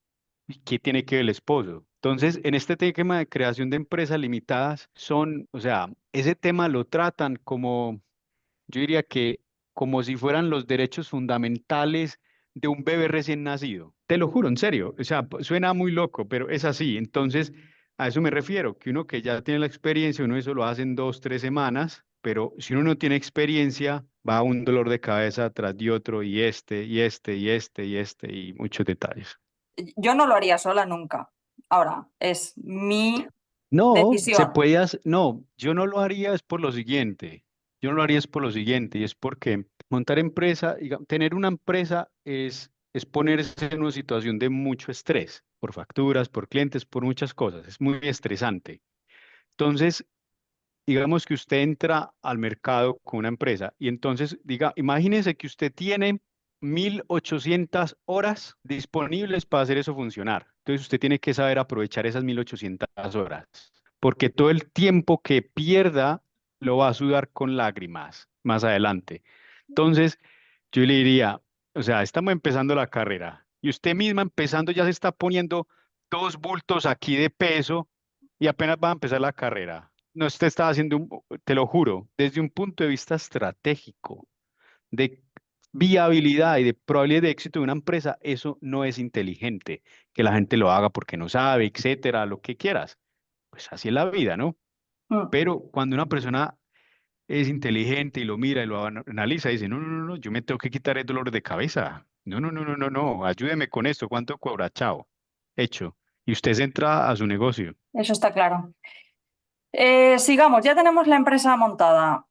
¿Y qué tiene que ver el esposo? Entonces, en este tema de creación de empresas limitadas, o sea, ese tema lo tratan como yo diría que como si fueran los derechos fundamentales de un bebé recién nacido. Te lo juro, en serio. O sea, suena muy loco, pero es así. Entonces, a eso me refiero, que uno que ya tiene la experiencia, uno eso lo hace en 2, 3 semanas, pero si uno no tiene experiencia, va a un dolor de cabeza tras de otro, y este, y este, y este, y este, y muchos detalles. Yo no lo haría sola nunca. Ahora, es mi No, decisión. no, yo no lo haría es por lo siguiente. Yo no lo haría es por lo siguiente, y es porque montar empresa, tener una empresa es ponerse en una situación de mucho estrés, por facturas, por clientes, por muchas cosas. Es muy estresante. Entonces, digamos que usted entra al mercado con una empresa y entonces imagínese que usted tiene 1.800 horas disponibles para hacer eso funcionar. Entonces usted tiene que saber aprovechar esas 1.800 horas, porque todo el tiempo que pierda lo va a sudar con lágrimas más adelante. Entonces yo le diría, o sea, estamos empezando la carrera y usted misma empezando ya se está poniendo 2 bultos aquí de peso y apenas va a empezar la carrera. No, usted está haciendo, te lo juro, desde un punto de vista estratégico, de viabilidad y de probabilidad de éxito de una empresa, eso no es inteligente. Que la gente lo haga porque no sabe, etcétera, lo que quieras. Pues así es la vida, ¿no? Mm. Pero cuando una persona es inteligente y lo mira y lo analiza, dice, no, no, no, no, yo me tengo que quitar el dolor de cabeza. No, no, no, no, no, no, ayúdeme con esto, ¿cuánto cobra? Chao. Hecho. Y usted se entra a su negocio. Eso está claro. Sigamos, ya tenemos la empresa montada.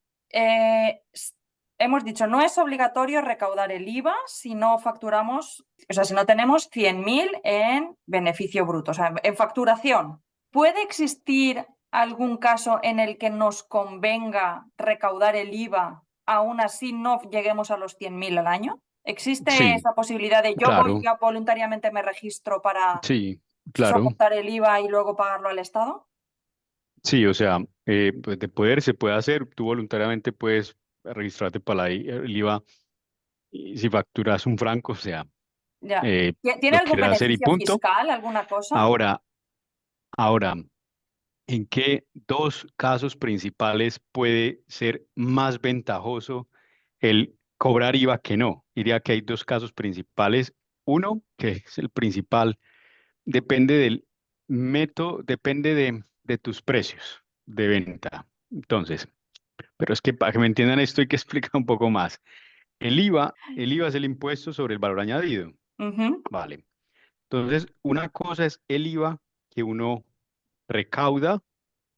Hemos dicho, no es obligatorio recaudar el IVA si no facturamos, o sea, si no tenemos 100.000 en beneficio bruto, o sea, en facturación. ¿Puede existir algún caso en el que nos convenga recaudar el IVA, aún así no lleguemos a los 100.000 al año? ¿Existe Sí, esa posibilidad de yo voy claro, ya voluntariamente me registro para sí, claro. soportar el IVA y luego pagarlo al Estado? Sí, o sea, pues de poder se puede hacer. Tú voluntariamente puedes registrarte para el IVA y si facturas un franco, o sea, Ya. eh, ¿Tiene lo algún quieres hacer y beneficio punto. fiscal, alguna cosa? Ahora, ahora, ¿en qué 2 casos principales puede ser más ventajoso el cobrar IVA que no? Diría que hay 2 casos principales. Uno, que es el principal, depende del método, depende de tus precios de venta. Entonces, pero es que para que me entiendan esto hay que explicar un poco más. El IVA es el impuesto sobre el valor añadido. Ujú. Vale. Entonces, una cosa es el IVA que uno recauda,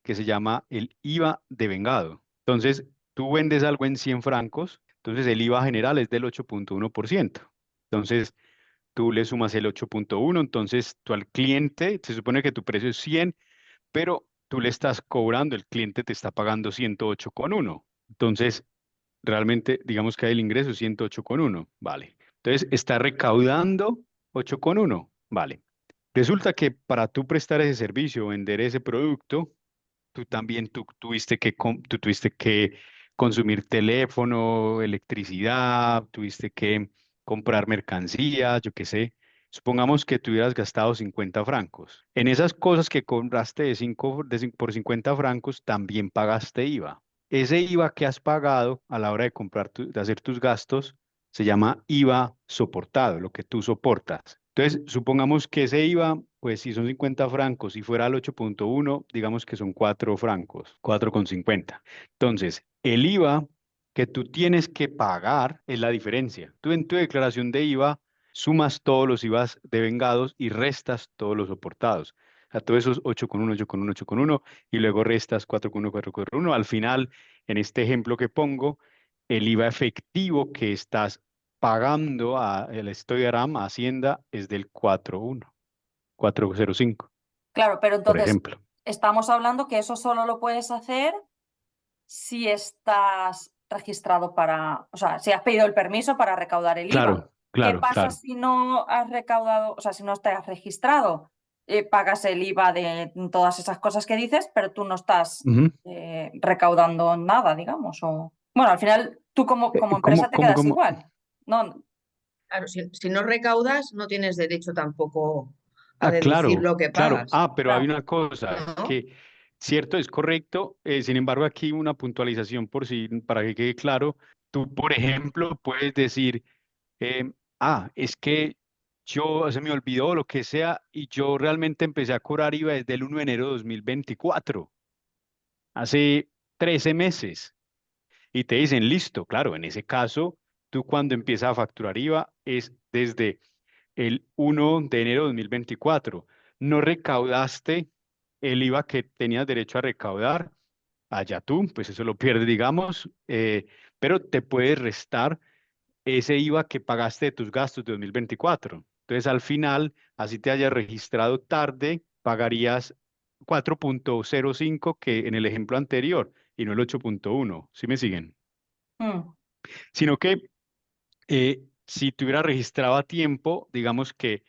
que se llama el IVA devengado. Entonces, tú vendes algo en 100 francos, entonces el IVA general es del 8,1%. Entonces, tú le sumas el 8,1, entonces tú al cliente, se supone que tu precio es 100, pero tú le estás cobrando, el cliente te está pagando 108,1. Entonces, realmente, digamos que hay el ingreso 108,1, vale. Entonces, está recaudando 8,1, vale. Resulta que para tú prestar ese servicio, vender ese producto, tú tuviste que consumir teléfono, electricidad, tuviste que comprar mercancía, yo qué sé. Supongamos que tú hubieras gastado 50 francos. En esas cosas que compraste por 50 francos, también pagaste IVA. Ese IVA que has pagado a la hora de comprar, de hacer tus gastos, se llama IVA soportado, lo que tú soportas. Entonces, supongamos que ese IVA, pues si son 50 francos, si fuera al 8,1, digamos que son 4 francos, 4,50. Entonces, el IVA que tú tienes que pagar es la diferencia. Tú en tu declaración de IVA sumas todos los IVAs devengados y restas todos los soportados. A todos esos 8,1, 8,1, 8,1 y luego restas 4,1, 4,1. Al final, en este ejemplo que pongo, el IVA efectivo que estás pagando a el Stoigram, a Hacienda, es del 4,1, 4,05, Claro, pero por entonces ejemplo. estamos hablando que eso solo lo puedes hacer si estás registrado para, o sea, si has pedido el permiso para recaudar el IVA. Claro, ¿Qué claro, pasa claro. si no has recaudado, o sea, si no estás registrado? Pagas el IVA de todas esas cosas que dices, pero tú no estás Ujú. recaudando nada, digamos. O... Bueno, al final tú como empresa ¿Cómo, te cómo, quedas cómo? igual. No, Claro, si no recaudas, no tienes derecho tampoco a Ah, deducir claro, lo que claro. pagas, Ah, pero hay claro. una cosa ¿no? que, cierto, es correcto. Sin embargo, aquí una puntualización por si, para que quede claro. Tú, por ejemplo, puedes decir, es que yo se me olvidó lo que sea y yo realmente empecé a cobrar IVA desde el 1 de enero de 2024, hace 13 meses. Y te dicen, listo, claro, en ese caso, tú cuando empiezas a facturar IVA es desde el 1 de enero de 2024. No recaudaste el IVA que tenías derecho a recaudar, allá tú, pues eso lo pierdes, digamos, pero te puedes restar ese IVA que pagaste de tus gastos de 2024. Entonces, al final, así te hayas registrado tarde, pagarías 4,05 que en el ejemplo anterior y no el 8,1. ¿Sí me siguen? Mm. Sino que si te hubieras registrado a tiempo, digamos que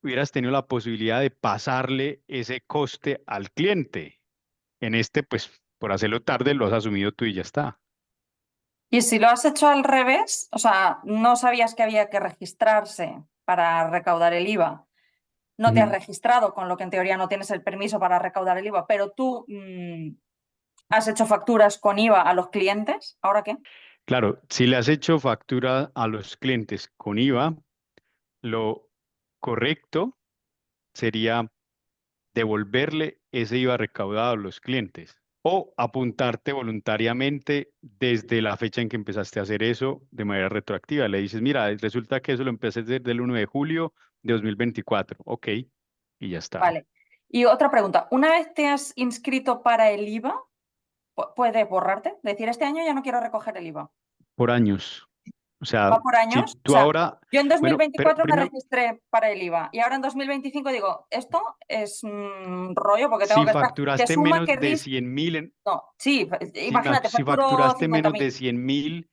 hubieras tenido la posibilidad de pasarle ese coste al cliente. En este, pues, por hacerlo tarde, lo has asumido tú y ya está. Y si lo has hecho al revés, o sea, no sabías que había que registrarse para recaudar el IVA, no te has Ujú. registrado, con lo que en teoría no tienes el permiso para recaudar el IVA, pero tú has hecho facturas con IVA a los clientes, ¿ahora qué? Claro, si le has hecho factura a los clientes con IVA, lo correcto sería devolverle ese IVA recaudado a los clientes o apuntarte voluntariamente desde la fecha en que empezaste a hacer eso de manera retroactiva. Le dices, mira, resulta que eso lo empecé desde el 1 de julio de 2024. Ok, y ya está. Vale. Y otra pregunta, una vez te has inscrito para el IVA, puedes borrarte, decir, este año ya no quiero recoger el IVA. Por años. O sea, ¿Va por si años? O tú sea, ahora, yo en dos mil bueno, pero veinticuatro me primero, registré para el IVA y ahora en 2025 digo, esto es un rollo porque tengo si que estar, que facturaste suma, menos que de RIS. 100.000 No, sí, imagínate, si facturo facturaste menos 50.000. de 100.000,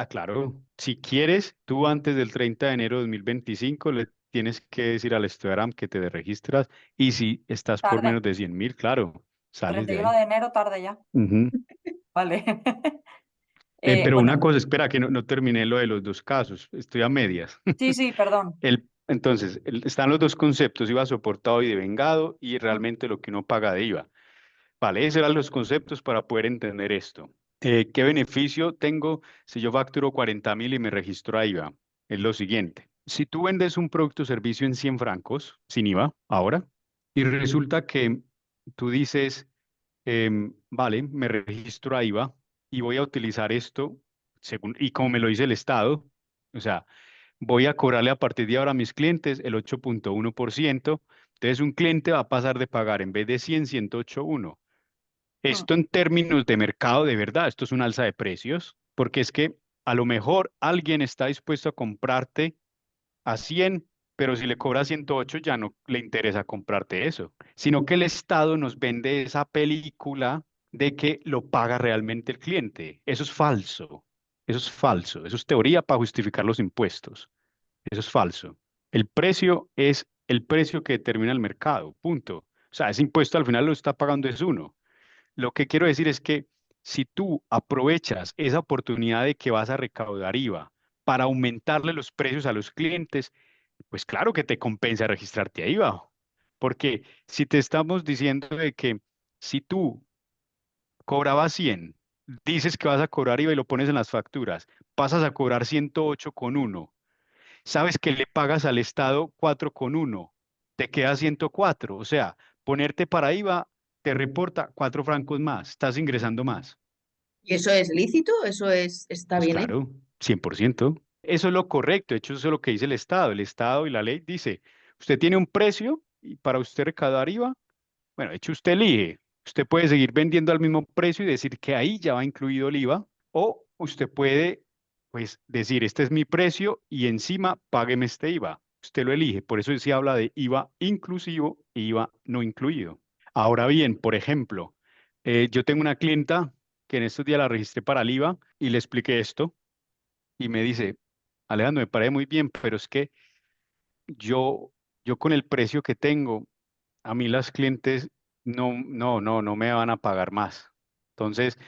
claro, si quieres, tú antes del 30 de enero de 2025 le tienes que decir al Stogram que te registras y si estás por Tarde, menos de 100.000, claro, sales de 31 ahí. de enero, tarde ya. Ujú. Vale. Pero una Bueno, cosa, espera que no terminé lo de los dos casos, estoy a medias. sí, sí, perdón. Entonces, están los dos conceptos, IVA soportado y devengado, y realmente lo que uno paga de IVA. Vale, esos eran los conceptos para poder entender esto. ¿Qué beneficio tengo si yo facturo 40.000 y me registro a IVA? Es lo siguiente. Si tú vendes un producto o servicio en 100 francos, sin IVA, ahora, y resulta que tú dices, vale, me registro a IVA y voy a utilizar esto, según, y como me lo dice el Estado, o sea, voy a cobrarle a partir de ahora a mis clientes el 8,1%. Entonces, un cliente va a pasar de pagar en vez de 100, 108,1. Mm, Esto en términos de mercado, de verdad, esto es una alza de precios, porque es que a lo mejor alguien está dispuesto a comprarte a 100, pero si le cobra 108 ya no le interesa comprarte eso, sino que el Estado nos vende esa película de que lo paga realmente el cliente. Eso es falso, eso es falso, eso es teoría para justificar los impuestos, eso es falso. El precio es el precio que determina el mercado, punto. O sea, ese impuesto al final lo está pagando es uno. Lo que quiero decir es que si tú aprovechas esa oportunidad de que vas a recaudar IVA para aumentarle los precios a los clientes, pues claro que te compensa registrarte ahí IVA. Porque si te estamos diciendo de que si tú cobrabas 100, dices que vas a cobrar IVA y lo pones en las facturas, pasas a cobrar 108,1, sabes que le pagas al Estado 4,1, te queda 104, o sea, ponerte para IVA te reporta 4 francos más, estás ingresando más. ¿Y eso es lícito? ¿Está Pues bien hecho? claro, 100%. Eso es lo correcto, de hecho eso es lo que dice el Estado. El Estado y la ley dice, usted tiene un precio y para usted recaudar IVA, bueno, de hecho usted elige, usted puede seguir vendiendo al mismo precio y decir que ahí ya va incluido el IVA, o usted puede, pues, decir, este es mi precio y encima págueme este IVA. Usted lo elige, por eso se habla de IVA inclusivo e IVA no incluido. Ahora bien, por ejemplo, yo tengo una clienta que en estos días la registré para el IVA y le expliqué esto y me dice, Alejandro, me parece muy bien, pero es que yo, yo con el precio que tengo, a mí las clientes no me van a pagar más. Entonces,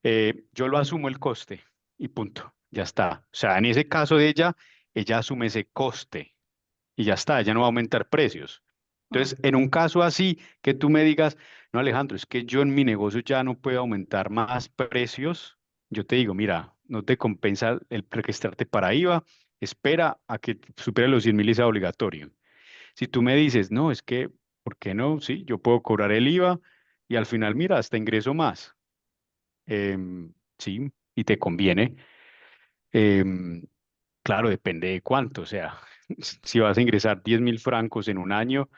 yo lo asumo el coste y punto, ya está. O sea, en ese caso de ella, ella asume ese coste y ya está, ella no va a aumentar precios. Mm. Entonces, en un caso así, que tú me digas, no, Alejandro, es que yo en mi negocio ya no puedo aumentar más precios, yo te digo, mira, no te compensa el registrarte para IVA, espera a que supere los 100.000 y sea obligatorio. Si tú me dices, no, es que, ¿por qué no? Sí, yo puedo cobrar el IVA y al final, mira, hasta ingreso más. Sí, y te conviene. Em, claro, depende de cuánto. O sea, si vas a ingresar 10.000 francos en un año,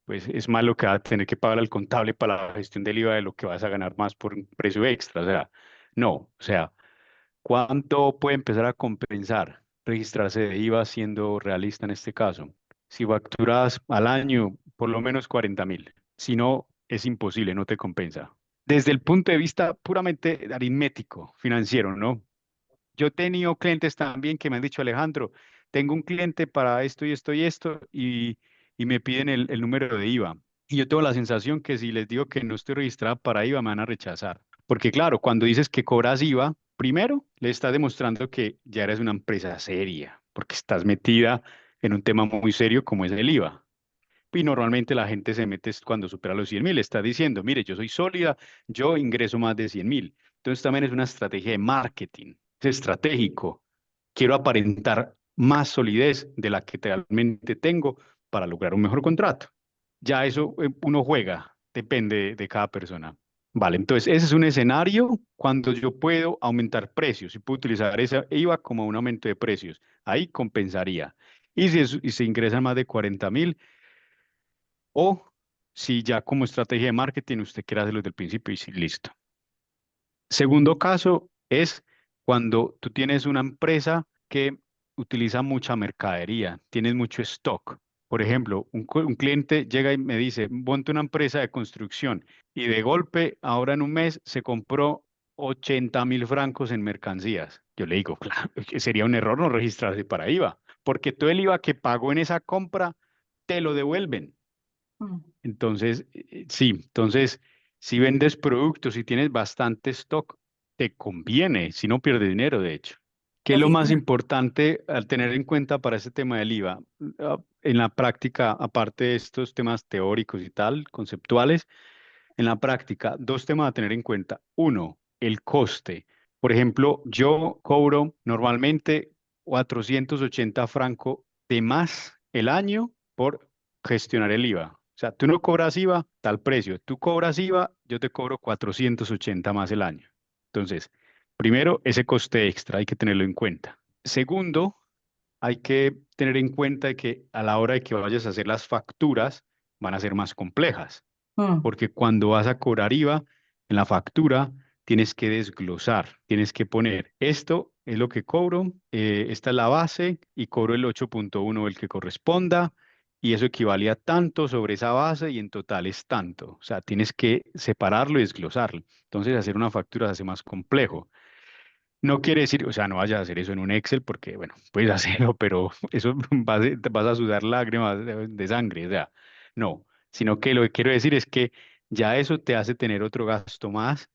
pues es más lo que vas a tener que pagar al contable para la gestión del IVA de lo que vas a ganar más por un precio extra. O sea, no. O sea, ¿cuánto puede empezar a compensar registrarse de IVA siendo realista en este caso? Si facturas al año por lo menos 40.000, si no, es imposible, no te compensa. Desde el punto de vista puramente aritmético, financiero, ¿no? Yo he tenido clientes también que me han dicho, Alejandro, tengo un cliente para esto y esto y esto y me piden el número de IVA. Y yo tengo la sensación que si les digo que no estoy registrada para IVA, me van a rechazar. Porque claro, cuando dices que cobras IVA, primero le estás demostrando que ya eres una empresa seria, porque estás metida en un tema muy serio como es el IVA. Y normalmente la gente se mete es cuando supera los 100.000. Está diciendo, mire, yo soy sólida, yo ingreso más de 100.000. Entonces también es una estrategia de marketing, es estratégico. Quiero aparentar más solidez de la que realmente tengo para lograr un mejor contrato. Ya eso uno juega, depende de cada persona. Vale, entonces ese es un escenario cuando yo puedo aumentar precios y puedo utilizar ese IVA como un aumento de precios. Ahí compensaría. Y se ingresan más de 40.000, o si ya como estrategia de marketing usted quiere hacerlo desde el principio y sí, listo. Segundo caso es cuando tú tienes una empresa que utiliza mucha mercadería, tienes mucho stock. Por ejemplo, un cliente llega y me dice, monte una empresa de construcción y de golpe, ahora en un mes, se compró 80.000 francos en mercancías. Yo le digo, claro, que sería un error no registrarse para IVA, porque todo el IVA que pagó en esa compra te lo devuelven. Mm. Entonces, sí, entonces, si vendes productos y tienes bastante stock, te conviene, si no pierdes dinero, de hecho. ¿Qué es lo más Eficien- importante al tener en cuenta para este tema del IVA? En la práctica, aparte de estos temas teóricos y tal, conceptuales, en la práctica, dos temas a tener en cuenta. Uno, el coste. Por ejemplo, yo cobro normalmente 480 francos de más el año por gestionar el IVA. O sea, tú no cobras IVA, tal precio. Tú cobras IVA, yo te cobro 480 más el año. Entonces, primero, ese coste extra hay que tenerlo en cuenta. Segundo, hay que tener en cuenta que a la hora de que vayas a hacer las facturas, van a ser más complejas mm. porque cuando vas a cobrar IVA en la factura, tienes que desglosar, tienes que poner, esto es lo que cobro, esta es la base y cobro el 8,1 el que corresponda, y eso equivale a tanto sobre esa base y en total es tanto. O sea, tienes que separarlo y desglosarlo. Entonces, hacer una factura se hace más complejo. No quiere decir, o sea, no vayas a hacer eso en un Excel porque, bueno, puedes hacerlo, pero eso vas a sudar lágrimas de sangre, o sea, no, sino que lo que quiero decir es que ya eso te hace tener otro gasto más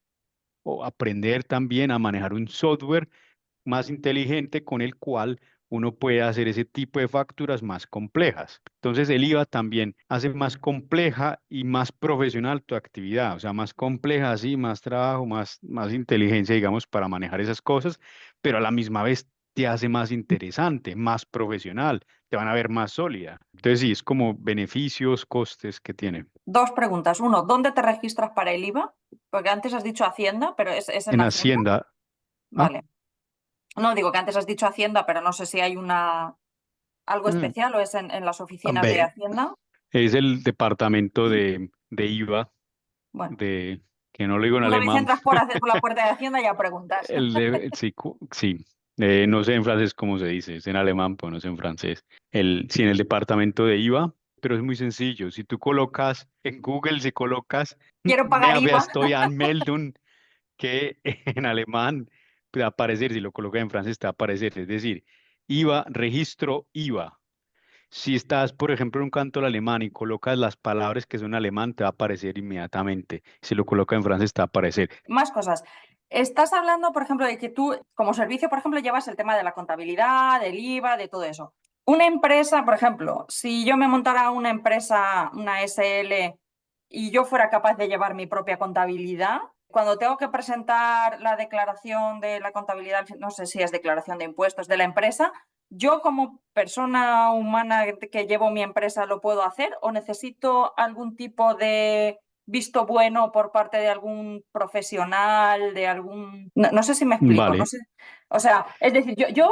o aprender también a manejar un software más inteligente con el cual uno puede hacer ese tipo de facturas más complejas. Entonces el IVA también hace más compleja y más profesional tu actividad, o sea, más compleja, así, más trabajo, más inteligencia, digamos, para manejar esas cosas, pero a la misma vez te hace más interesante, más profesional, te van a ver más sólida. Entonces sí, es como beneficios, costes que tiene. Dos preguntas. Uno, ¿dónde te registras para el IVA? Porque antes has dicho Hacienda, pero ¿es en En Hacienda? Hacienda, ah, Vale. No, digo que antes has dicho Hacienda, pero no sé si hay algo mm, especial o es en las oficinas de ve, Hacienda. es el departamento de IVA, Bueno, de, que no lo digo en una vez alemán. entras por la puerta de Hacienda ya preguntas. Sí, sí. No sé en francés cómo se dice, es en alemán, pero no sé en francés. Sí, en el departamento de IVA, pero es muy sencillo. Si tú colocas en Google, si colocas Quiero pagar Mehrwertsteuer IVA. estoy Anmeldung, que en alemán te va a aparecer, si lo colocas en francés te va a aparecer, es decir, IVA, registro IVA. Si estás, por ejemplo, en un canto del alemán y colocas las palabras que son alemán, te va a aparecer inmediatamente. Si lo colocas en francés, te va a aparecer. Más cosas. Estás hablando, por ejemplo, de que tú como servicio, por ejemplo, llevas el tema de la contabilidad, del IVA, de todo eso. Una empresa, por ejemplo, si yo me montara una empresa, una SL, y yo fuera capaz de llevar mi propia contabilidad, cuando tengo que presentar la declaración de la contabilidad, no sé si es declaración de impuestos de la empresa, yo como persona humana que llevo mi empresa lo puedo hacer o necesito algún tipo de visto bueno por parte de algún profesional, de algún... No, no sé si me explico, no Vale. sé. O sea, es decir, yo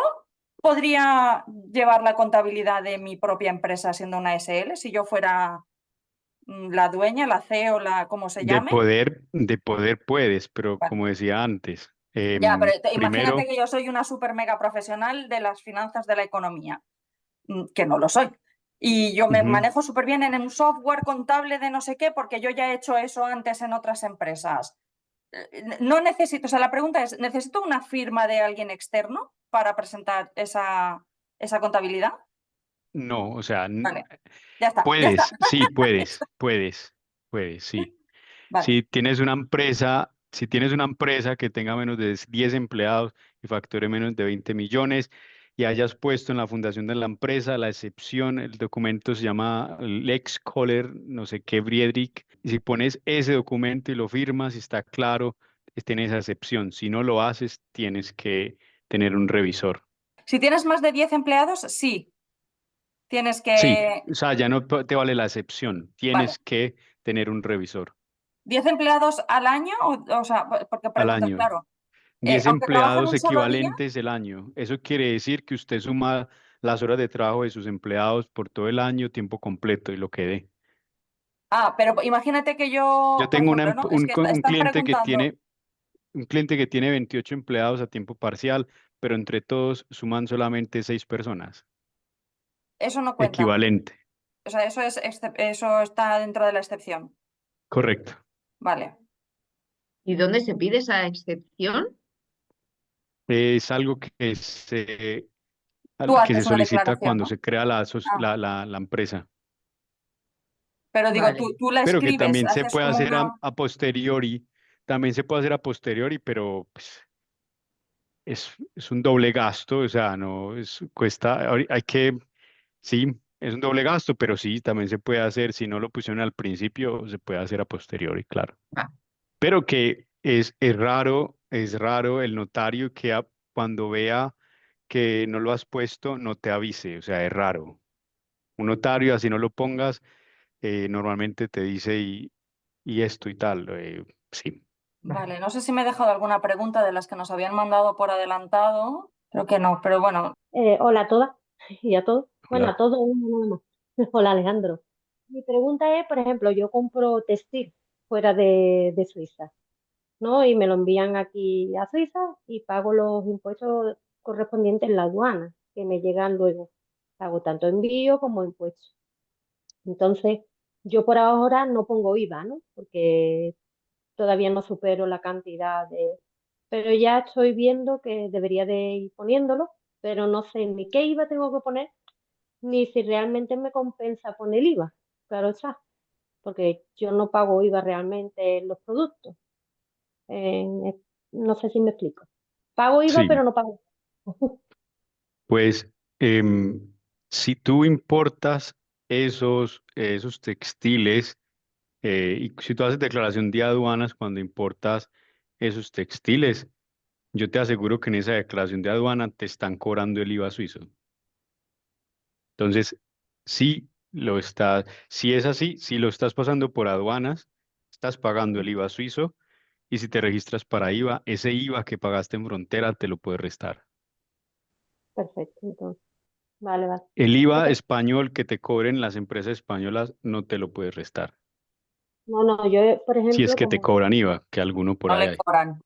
podría llevar la contabilidad de mi propia empresa siendo una SL si yo fuera la dueña, la CEO, la como se llame. De poder puedes, pero Vale. como decía antes, Ya, pero imagínate primero, que yo soy una super mega profesional de las finanzas de la economía, que no lo soy. Y yo me ujú, manejo súper bien en un software contable de no sé qué, porque yo ya he hecho eso antes en otras empresas. No necesito, o sea, la pregunta es, ¿necesito una firma de alguien externo para presentar esa contabilidad? no, o sea, Vale, ya está, ya está. puedes, sí, puedes, sí. Vale. Si tienes una empresa que tenga menos de 10 empleados y facture menos de 20 millones y hayas puesto en la fundación de la empresa la excepción, el documento se llama Lex Kohler, no sé qué, Friedrich, y si pones ese documento y lo firmas y está claro, tiene esa excepción. Si no lo haces, tienes que tener un revisor. Si tienes más de 10 empleados, sí, tienes Sí, que... o sea, ya no te vale la excepción, Vale. tienes que tener un revisor ¿10 empleados al año? O sea, porque al preguntas, año. claro. 10 Aunque trabajan empleados un solo día. equivalentes el año. Eso quiere decir que usted suma las horas de trabajo de sus empleados por todo el año, tiempo completo y lo que dé. Pero imagínate que yo, Yo por tengo ejemplo, ¿no? Es que un están cliente que preguntando, tiene, un cliente que tiene 28 empleados a tiempo parcial, pero entre todos suman solamente 6 personas. eso no cuenta. Equivalente. O sea, eso está dentro de la excepción. Correcto. Vale. ¿Y dónde se pide esa excepción? Es algo Tú que se haces una solicita declaración, cuando ¿no? se crea Ah, la empresa. pero digo, Vale. tú la Pero que escribes, también se haces puede como hacer una... a posteriori, también se puede hacer a posteriori, pero pues, es un doble gasto, o sea, no es, cuesta, hay que, sí, es un doble gasto, pero sí, también se puede hacer, si no lo pusieron al principio, se puede hacer a posteriori, claro. Va. Pero que es raro el notario que cuando vea que no lo has puesto, no te avise, o sea, es raro. Un notario, así no lo pongas, normalmente te dice y esto y tal, sí. Vale, no sé si me he dejado alguna pregunta de las que nos habían mandado por adelantado. Creo que no, pero bueno, Hola a todas y a todos. Bueno, a Hola. todos uno nada más. Hola Alejandro. Mi pregunta es, por ejemplo, yo compro textil fuera de Suiza, ¿no? Y me lo envían aquí a Suiza y pago los impuestos correspondientes en la aduana, que me llegan luego. Pago tanto envío como impuestos. Entonces, yo por ahora no pongo IVA, ¿no? Porque todavía no supero la cantidad de... Pero ya estoy viendo que debería de ir poniéndolo, pero no sé ni qué IVA tengo que poner ni si realmente me compensa poner IVA, claro está, porque yo no pago IVA realmente en los productos. Eh, no sé si me explico. Pago IVA, Sí, pero no pago. Pues em, si tú importas esos textiles, y si tú haces declaración de aduanas cuando importas esos textiles, yo te aseguro que en esa declaración de aduana te están cobrando el IVA suizo. Entonces, si es así, si lo estás pasando por aduanas, estás pagando el IVA suizo, y si te registras para IVA, ese IVA que pagaste en frontera te lo puedes restar. Perfecto, entonces. Vale, vale. El IVA Ok. español que te cobren las empresas españolas no te lo puedes restar. No, no, yo, por Si es ejemplo, que te como cobran IVA, que alguno por No ahí le hay. cobran.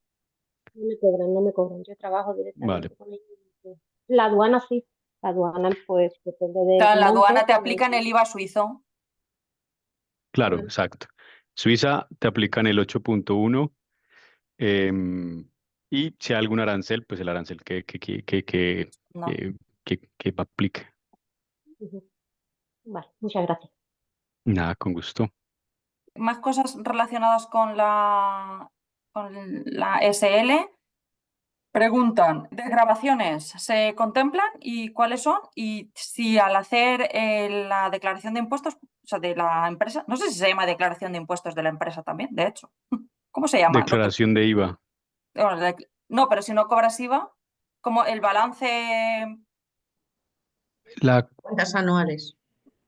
no me cobran, no me cobran, yo trabajo Vale, directamente con ellos. La aduana sí, la aduana pues depende del Claro, en la monto, aduana te aplican el IVA suizo. claro, claro. exacto. Suiza te aplican el 8.1, em, y si hay algún arancel, pues el arancel No. que aplique. Ujú. Vale, muchas gracias. Nada, con gusto. Más cosas relacionadas con la SL. Preguntan, ¿desgravaciones se contemplan y cuáles son? Y si al hacer la declaración de impuestos, o sea, de la empresa, no sé si se llama declaración de impuestos de la empresa también, de hecho. ¿Cómo se llama? Declaración de IVA. Bueno, no, pero si no cobras IVA, como el balance, La, Cuentas anuales,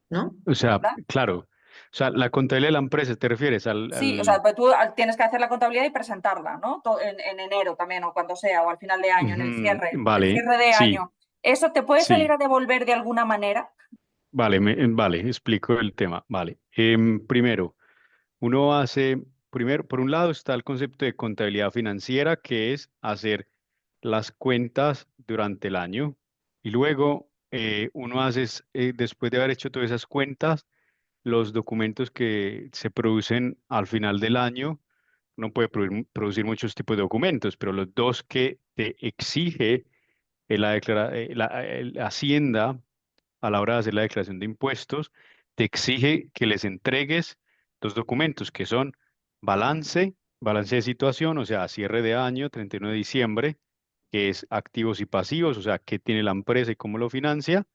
¿no? o sea, ¿verdad? claro. O sea, la contabilidad de la empresa, ¿te refieres Sí, o sea, pues tú tienes que hacer la contabilidad y presentarla, ¿no? En enero también o cuando sea, o al final de año, en Ujú, el vale, cierre de sí, año. ¿Eso te puede salir sí. a devolver de alguna manera? Vale, vale, explico el tema. Vale. Primero, uno hace, primero, por un lado está el concepto de contabilidad financiera, que es hacer las cuentas durante el año. Y luego uno hace, después de haber hecho todas esas cuentas, los documentos que se producen al final del año. Uno puede producir muchos tipos de documentos, pero los dos que te exige la Hacienda a la hora de hacer la declaración de impuestos, te exige que les entregues dos documentos que son balance de situación, o sea, cierre de año, 31 de diciembre, que es activos y pasivos, o sea, qué tiene la empresa y cómo lo financia,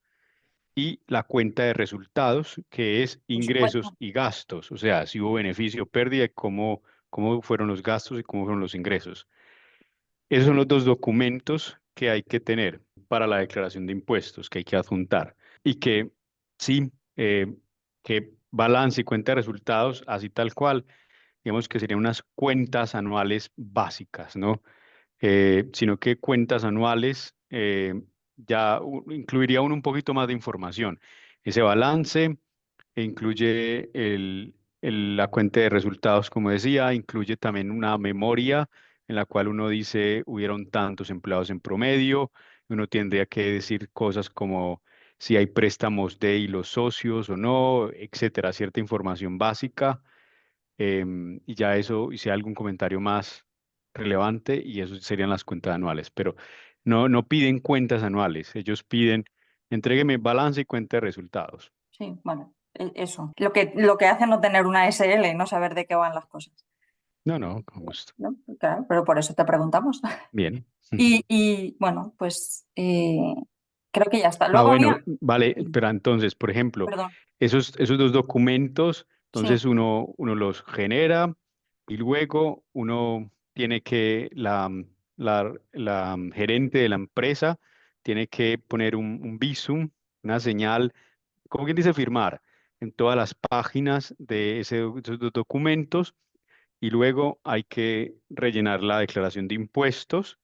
y la cuenta de resultados, que es ingresos Presupuesto. y gastos, o sea, si hubo beneficio o pérdida, y cómo fueron los gastos y cómo fueron los ingresos. Esos son los dos documentos que hay que tener para la declaración de impuestos, que hay que adjuntar. Y que sí, que balance y cuenta de resultados, así tal cual, digamos que serían unas cuentas anuales básicas, ¿no? Sino que cuentas anuales ya incluiría un poquito más de información. Ese balance incluye la cuenta de resultados, como decía, incluye también una memoria en la cual uno dice hubieron tantos empleados en promedio, uno tendría que decir cosas como si hay préstamos de y los socios o no, etcétera, cierta información básica, y ya eso, hice algún comentario más relevante, y eso serían las cuentas anuales, pero no piden cuentas anuales, ellos piden, entrégueme balance y cuenta de resultados. Sí, bueno, eso. Lo que hace no tener una SL, no saber de qué van las cosas. No, con gusto. ¿No? Claro, pero por eso te preguntamos. Bien. Y, bueno, pues creo que ya está. Ah, Luego bueno, había, vale, pero entonces, por ejemplo, perdón, esos dos documentos, sí, entonces uno los genera, y luego uno tiene que, la gerente de la empresa tiene que poner un visum, una señal, como quien dice firmar, en todas las páginas de esos dos documentos, y luego hay que rellenar la declaración de impuestos,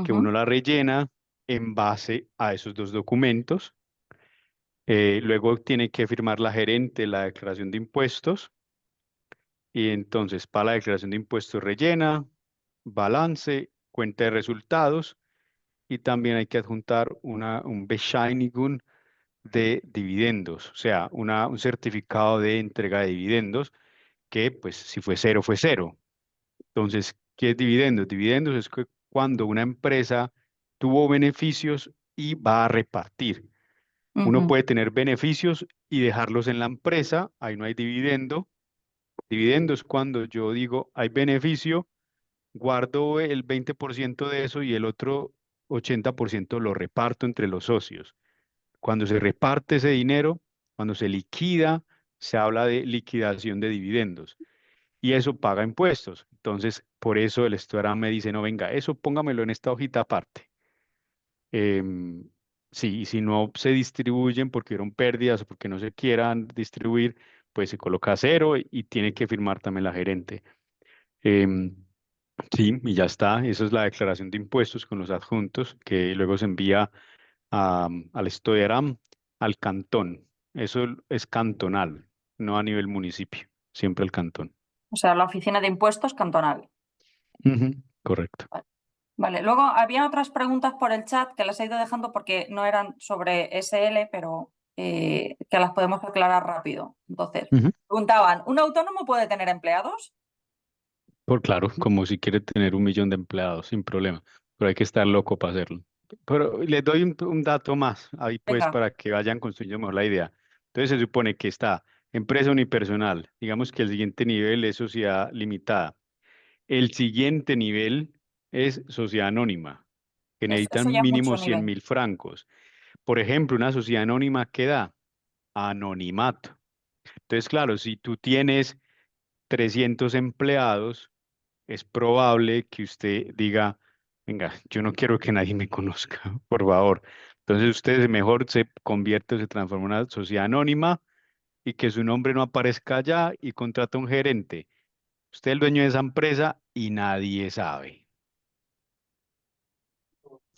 que ujú, uno la rellena en base a esos dos documentos. Luego tiene que firmar la gerente la declaración de impuestos, y entonces para la declaración de impuestos rellena, balance, cuenta de resultados, y también hay que adjuntar un Bescheinigung de dividendos, o sea, un certificado de entrega de dividendos, que pues si fue cero, fue cero. Entonces, ¿qué es dividendos? Dividendos es que cuando una empresa tuvo beneficios y va a repartir. Uno ujú, puede tener beneficios y dejarlos en la empresa, ahí no hay dividendo. Dividendo es cuando yo digo, hay beneficio, guardo el 20% de eso y el otro 80% lo reparto entre los socios. Cuando se reparte ese dinero, cuando se liquida, se habla de liquidación de dividendos y eso paga impuestos. Entonces, por eso el estudiante me dice, no, venga, eso póngamelo en esta hojita aparte. Em, sí, y si no se distribuyen porque hubieron pérdidas o porque no se quieran distribuir, pues se coloca cero y tiene que firmar también la gerente. Em, sí, y ya está. Esa es la declaración de impuestos con los adjuntos que luego se envía al Stoderam, al cantón. Eso es cantonal, no a nivel municipio, siempre el cantón. O sea, la oficina de impuestos cantonal. Ujú, correcto. Vale, luego había otras preguntas por el chat que las he ido dejando porque no eran sobre SL, pero que las podemos aclarar rápido. Entonces, Ujú. preguntaban, ¿un autónomo puede tener empleados? Por claro, como si quiere tener 1 millón de empleados, sin problema, pero hay que estar loco para hacerlo. Pero les doy un dato más, ahí pues Venga, para que vayan construyendo mejor la idea. Entonces se supone que está empresa unipersonal, digamos que el siguiente nivel es sociedad limitada. El siguiente nivel es sociedad anónima, que eso necesitan ya es mucho mínimo 100 nivel. mil francos. Por ejemplo, una sociedad anónima que da anonimato. Entonces, claro, si tú tienes 300 empleados, es probable que usted diga, venga, yo no quiero que nadie me conozca, por favor. Entonces usted mejor se convierte o se transforma en una sociedad anónima y que su nombre no aparezca allá y contrata un gerente. Usted es el dueño de esa empresa y nadie sabe.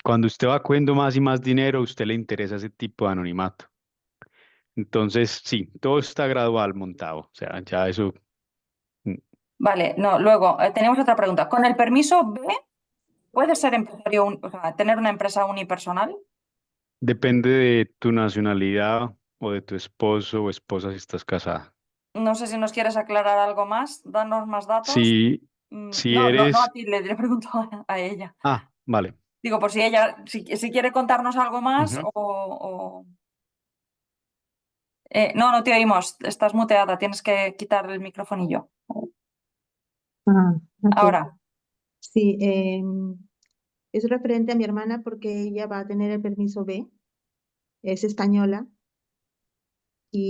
Cuando usted va cogiendo más y más dinero, a usted le interesa ese tipo de anonimato. Entonces, sí, todo está gradual montado. O sea, ya eso mm, Vale, no, luego tenemos otra pregunta. ¿Con el permiso B puede ser empresario, o sea, tener una empresa unipersonal? depende de tu nacionalidad o de tu esposo o esposa si estás casada. No sé si nos quieres aclarar algo más, danos más datos. Si, si No, no, no a eres... ti, le pregunto a ella. Ah, vale. Digo, por si ella, si quiere contarnos algo más Ujú. No, no te oímos, estás muteada, tienes que quitar el microfonillo. Ah, ok. Ahora, Sí, es referente a mi hermana porque ella va a tener el permiso B, es española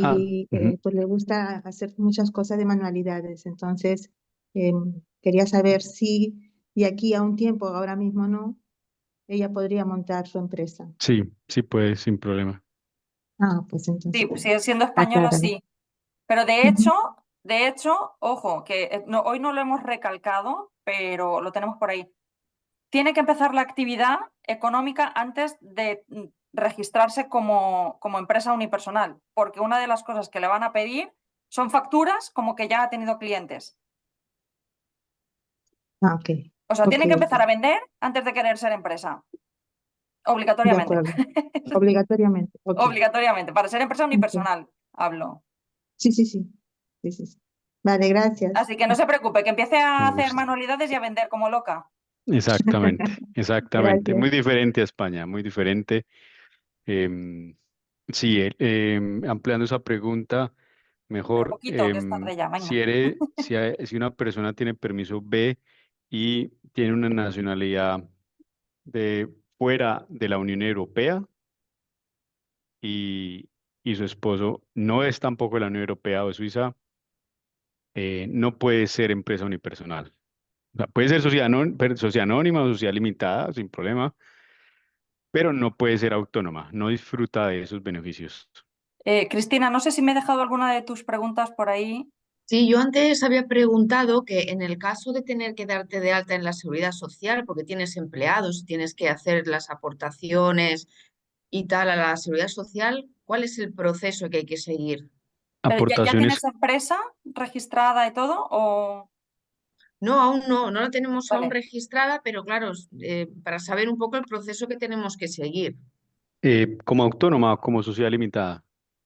Ah, y ujú. pues le gusta hacer muchas cosas de manualidades. Entonces, quería saber si de aquí a un tiempo, ahora mismo no, ella podría montar su empresa. Sí, sí puedes, sin problema. Ah, pues sí, entonces, siendo española, acláralo. sí. Pero Ujú. de hecho, ojo, que hoy no lo hemos recalcado, pero lo tenemos por ahí. Tiene que empezar la actividad económica antes de registrarse como empresa unipersonal, porque una de las cosas que le van a pedir son facturas como que ya ha tenido clientes. Ah, ok, O sea, ok, tiene que ok. empezar a vender antes de querer ser empresa, De obligatoriamente. acuerdo. Obligatoriamente. Ok, Obligatoriamente, para ser empresa ok. unipersonal, hablo. Sí, sí, sí. Sí, sí, sí. Vale, gracias. Así que no se preocupe, que empiece a Un hacer gusto. manualidades y a vender como loca. Exactamente, exactamente. Gracias. Muy diferente a España, muy diferente. Em, sí, ampliando esa pregunta, Pero mejor, poquito, que es tarde ya, venga. si una persona tiene permiso B y tiene una nacionalidad de fuera de la Unión Europea y, y su esposo no es tampoco de la Unión Europea o de Suiza, no puede ser empresa unipersonal. O sea, puede ser sociedad anónima o sociedad limitada, sin problema, pero no puede ser autónoma, no disfruta de esos beneficios. Cristina, no sé si me he dejado alguna de tus preguntas por ahí. Sí, yo antes había preguntado que en el caso de tener que darte de alta en la seguridad social, porque tienes empleados y tienes que hacer las aportaciones y tal a la seguridad social, ¿cuál es el proceso que hay que seguir? ¿Pero ya Aportaciones, tienes empresa registrada y todo? ¿O... No, aún no, no la tenemos aún Vale. registrada, pero claro, para saber un poco el proceso que tenemos que seguir. como autónoma, como sociedad limitada.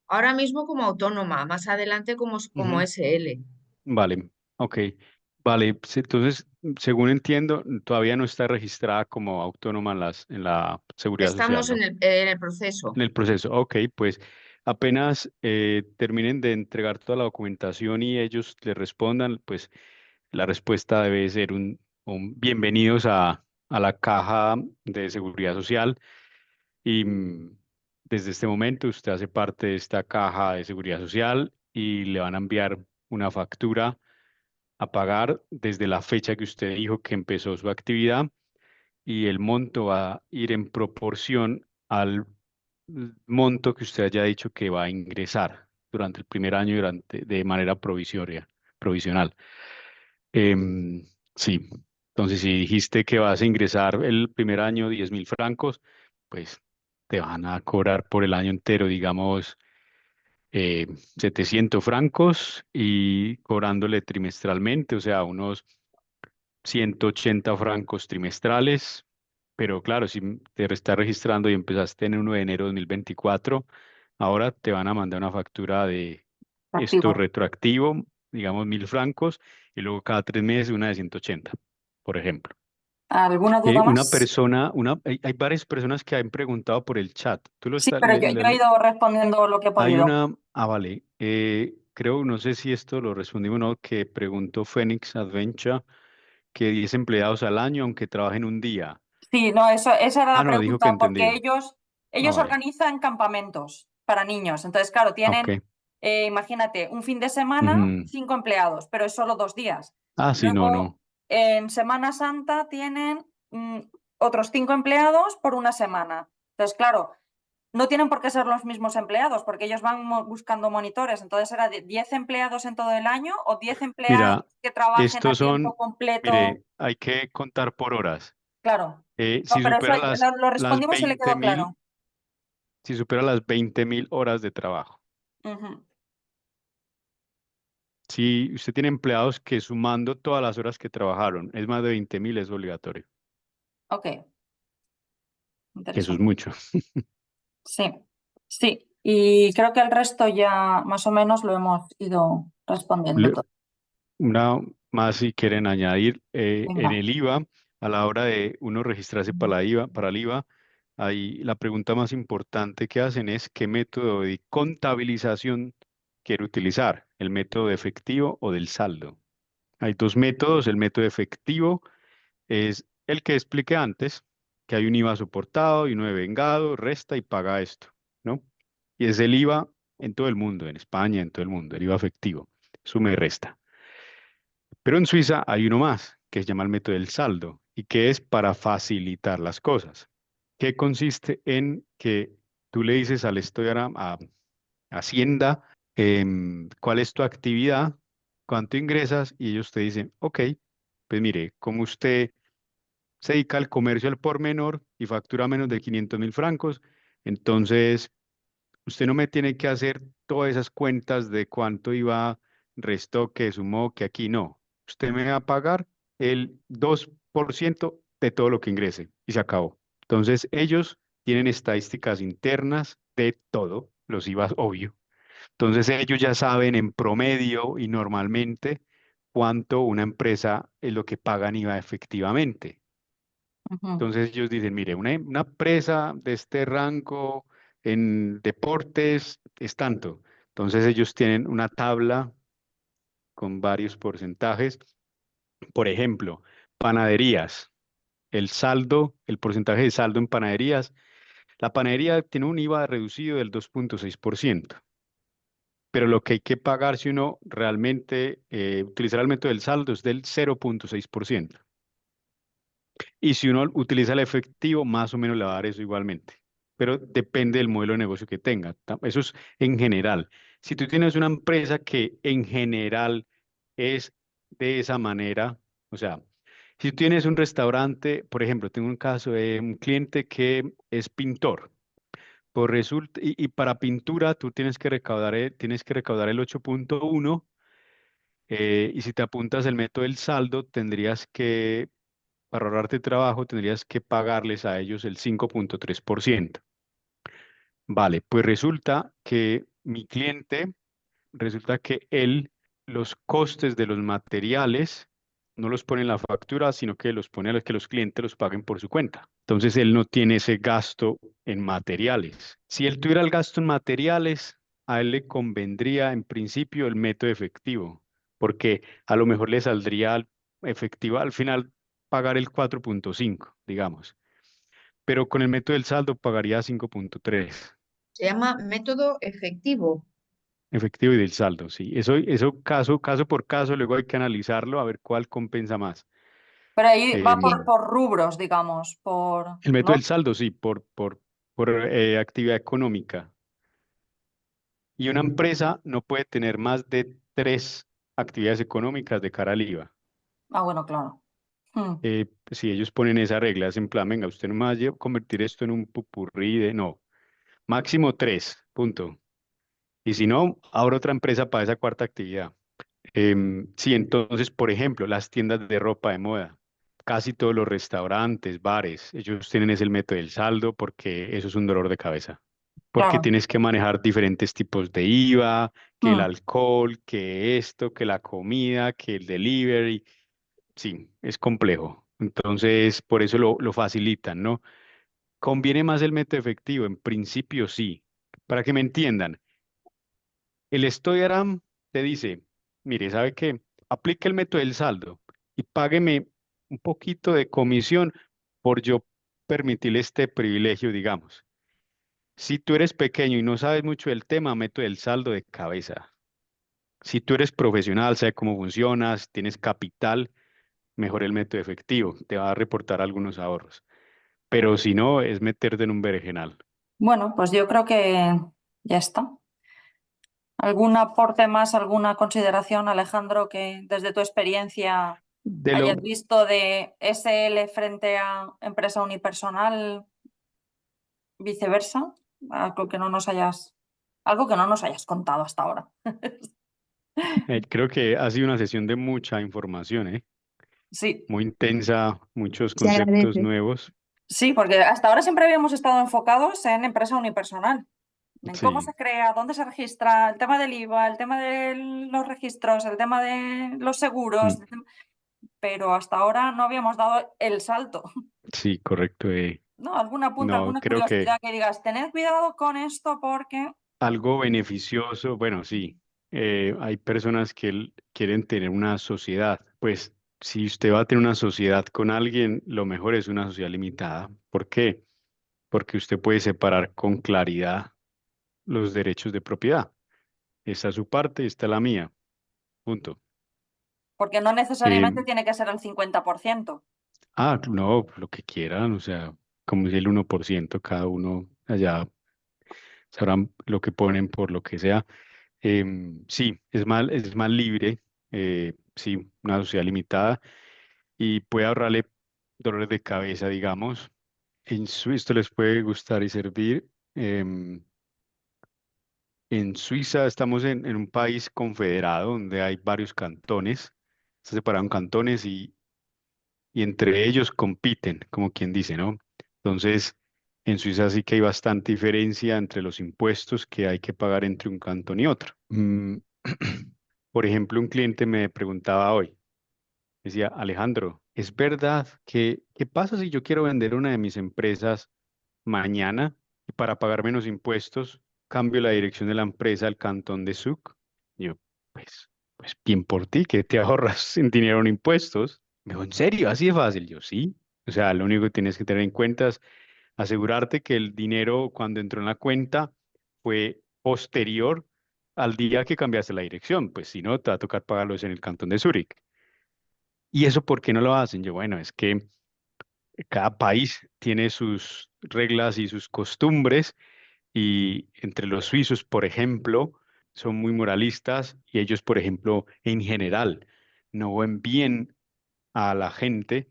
Ahora mismo como autónoma, más adelante como Ujú. SL. Vale, ok. Vale, entonces, según entiendo, todavía no está registrada como autónoma en la seguridad social, Estamos ¿no? en el proceso. En el proceso. Ok, pues apenas terminen de entregar toda la documentación y ellos le respondan, pues la respuesta debe ser un bienvenidos a la caja de seguridad social y desde este momento usted hace parte de esta caja de seguridad social y le van a enviar una factura a pagar desde la fecha que usted dijo que empezó su actividad y el monto va a ir en proporción al monto que usted haya dicho que va a ingresar durante el primer año de manera provisional. Em, sí, entonces si dijiste que vas a ingresar el primer año 10.000 francos, pues te van a cobrar por el año entero, digamos, 700 francos y cobrándole trimestralmente, o sea, unos 180 francos trimestrales. Pero claro, si te estás registrando y empezaste en 1 de enero de 2024, ahora te van a mandar una factura de esto Activo. retroactivo, digamos 1.000 francos, y luego cada 3 meses una de 180, por ejemplo. ¿Alguna duda Una más? persona, hay varias personas que han preguntado por el chat. ¿Tú lo Sí, estás? pero yo he ido respondiendo lo que he Hay podido. una, vale, creo, no sé si esto lo respondimos o no, que preguntó Phoenix Adventure, que 10 empleados al año, aunque trabajen un día. Sí, no, esa era Ah, la no, dijo que pregunta, porque entendido. ellos Vale, organizan campamentos para niños. Entonces, claro, ok. tienen, imagínate, un fin de semana, Ujú. 5 empleados, pero es solo 2 días. Ah, sí, no, Luego, no. en Semana Santa tienen otros 5 empleados por una semana. Entonces, claro, no tienen por qué ser los mismos empleados, porque ellos van buscando monitores. Entonces, era de 10 empleados en todo el año o 10 empleados Mira, que trabajen a estos tiempo son, completo. mire, hay que contar por horas. Claro. No, Si pero eso supera lo las respondimos y le veinte quedó mil, claro. si supera las 20.000 horas de trabajo. Ujú. Si usted tiene empleados que sumando todas las horas que trabajaron, es más de 20.000, es obligatorio, Ok, que eso es interesante. mucho. Sí, sí. Y creo que el resto ya más o menos lo hemos ido respondiendo Le- todo. Una más si quieren añadir, en Venga. el IVA, a la hora de uno registrarse para el IVA, ahí la pregunta más importante que hacen es qué método de contabilización quiere utilizar, el método de efectivo o del saldo. Hay dos métodos, el método efectivo es el que expliqué antes, que hay un IVA soportado y uno devengado, resta y paga esto, ¿no? Y es el IVA en todo el mundo, en España, en todo el mundo, el IVA efectivo, suma y resta. Pero en Suiza hay uno más, que se llama el método del saldo, y que es para facilitar las cosas, que consiste en que tú le dices al estudiante, a Hacienda, cuál es tu actividad, cuánto ingresas, y ellos te dicen, ok, pues mire, como usted se dedica al comercio al por menor y factura menos de 500.000 francos, entonces usted no me tiene que hacer todas esas cuentas de cuánto iba, restó, que sumó, que aquí no. Usted me va a pagar el 2% de todo lo que ingrese y se acabó. Entonces ellos tienen estadísticas internas de todo, los IVAs, obvio. Entonces ellos ya saben en promedio y normalmente cuánto una empresa es lo que pagan IVA efectivamente. Ujú, Entonces ellos dicen, mire, una empresa de este rango en deportes es tanto. Entonces ellos tienen una tabla con varios porcentajes. Por ejemplo, panaderías, el saldo, el porcentaje de saldo en panaderías. La panadería tiene un IVA reducido del 2,6%, pero lo que hay que pagar si uno realmente utilizar el método del saldo es del 0,6%. Y si uno utiliza el efectivo, más o menos le va a dar eso igualmente. Pero depende del modelo de negocio que tenga. Eso es en general. Si tú tienes una empresa que en general es de esa manera, o sea, si tú tienes un restaurante, por ejemplo, tengo un caso de un cliente que es pintor. Pues resulta, y para pintura tú tienes que recaudar el 8,1, y si te apuntas el método del saldo, tendrías que para ahorrarte trabajo, tendrías que pagarles a ellos el 5,3%. Vale, pues resulta que él, los costes de los materiales, no los pone en la factura, sino que los pone a los que los clientes los paguen por su cuenta. Entonces él no tiene ese gasto en materiales. Si él tuviera el gasto en materiales, a él le convendría en principio el método efectivo, porque a lo mejor le saldría efectivo al final pagar el 4,5, digamos, pero con el método del saldo pagaría 5,3. Se llama método efectivo. Efectivo y del saldo, sí. Eso caso por caso, luego hay que analizarlo a ver cuál compensa más. Pero ahí va Em, por rubros, digamos, el método ¿no? del saldo, sí, por actividad económica. Y una empresa no puede tener más de 3 actividades económicas de cara al IVA. Ah, bueno, claro. Hmm. Si ellos ponen esa regla, es en plan, venga, usted no me va a convertir esto en un pupurrí de, no, máximo 3, punto. Y si no, abro otra empresa para esa cuarta actividad. Sí, entonces, por ejemplo, las tiendas de ropa de moda, casi todos los restaurantes, bares, ellos tienen ese el método del saldo porque eso es un dolor de cabeza. Porque Claro. tienes que manejar diferentes tipos de IVA, que el Hmm. alcohol, que esto, que la comida, que el delivery. Sí, es complejo. Entonces, por eso lo facilitan, ¿no? ¿Conviene más el método efectivo? En principio, sí. Para que me entiendan, el Stoyaram te dice, mire, ¿sabe qué? Aplique el método del saldo y págueme un poquito de comisión por yo permitirle este privilegio, digamos. Si tú eres pequeño y no sabes mucho del tema, método del saldo de cabeza. Si tú eres profesional, sabes cómo funcionas, tienes capital, mejor el método efectivo, te va a reportar algunos ahorros. Pero si no, es meterte en un berenjenal. Bueno, pues yo creo que ya está. ¿Algún aporte más, alguna consideración, Alejandro, que desde tu experiencia De hayas lo, visto de SL frente a empresa unipersonal, viceversa? Algo que no nos hayas contado hasta ahora. creo que ha sido una sesión de mucha información, ¿eh? Sí, Muy intensa, muchos Se conceptos agradece. nuevos. sí, porque hasta ahora siempre habíamos estado enfocados en empresa unipersonal, en cómo Sí, se crea, dónde se registra, el tema del IVA, el tema de los registros, el tema de los seguros, mm, pero hasta ahora no habíamos dado el salto. sí, correcto. ¿No? ¿Algún apunte, No, alguna creo que curiosidad que digas, tened cuidado con esto porque... algo beneficioso, bueno, sí, hay personas que quieren tener una sociedad. Pues si usted va a tener una sociedad con alguien, lo mejor es una sociedad limitada. ¿Por qué? Porque usted puede separar con claridad los derechos de propiedad. Esta es su parte, esta es la mía. Punto. Porque no necesariamente Em, tiene que ser el 50%. no, lo que quieran, o sea, como si el 1%, cada uno allá sabrán lo que ponen por lo que sea. Sí, es más libre, sí, una sociedad limitada y puede ahorrarle dolores de cabeza, digamos. Esto les puede gustar y servir. En Suiza estamos en un país confederado donde hay varios cantones, se separaron cantones y entre ellos compiten, como quien dice, ¿no? Entonces, en Suiza sí que hay bastante diferencia entre los impuestos que hay que pagar entre un cantón y otro. Por ejemplo, un cliente me preguntaba hoy, decía, Alejandro, ¿es verdad que qué pasa si yo quiero vender una de mis empresas mañana y para pagar menos impuestos cambio la dirección de la empresa al cantón de Zug? Y yo, pues bien por ti, que te ahorras en dinero en impuestos. Me dijo, ¿en serio? ¿Así de fácil? Yo, sí. O sea, lo único que tienes que tener en cuenta es asegurarte que el dinero cuando entró en la cuenta fue posterior al día que cambiaste la dirección. Pues si no, te va a tocar pagarlos en el cantón de Zúrich. ¿Y eso por qué no lo hacen? Yo, bueno, es que cada país tiene sus reglas y sus costumbres y entre los suizos, por ejemplo, son muy moralistas y ellos, por ejemplo, en general, no ven bien a la gente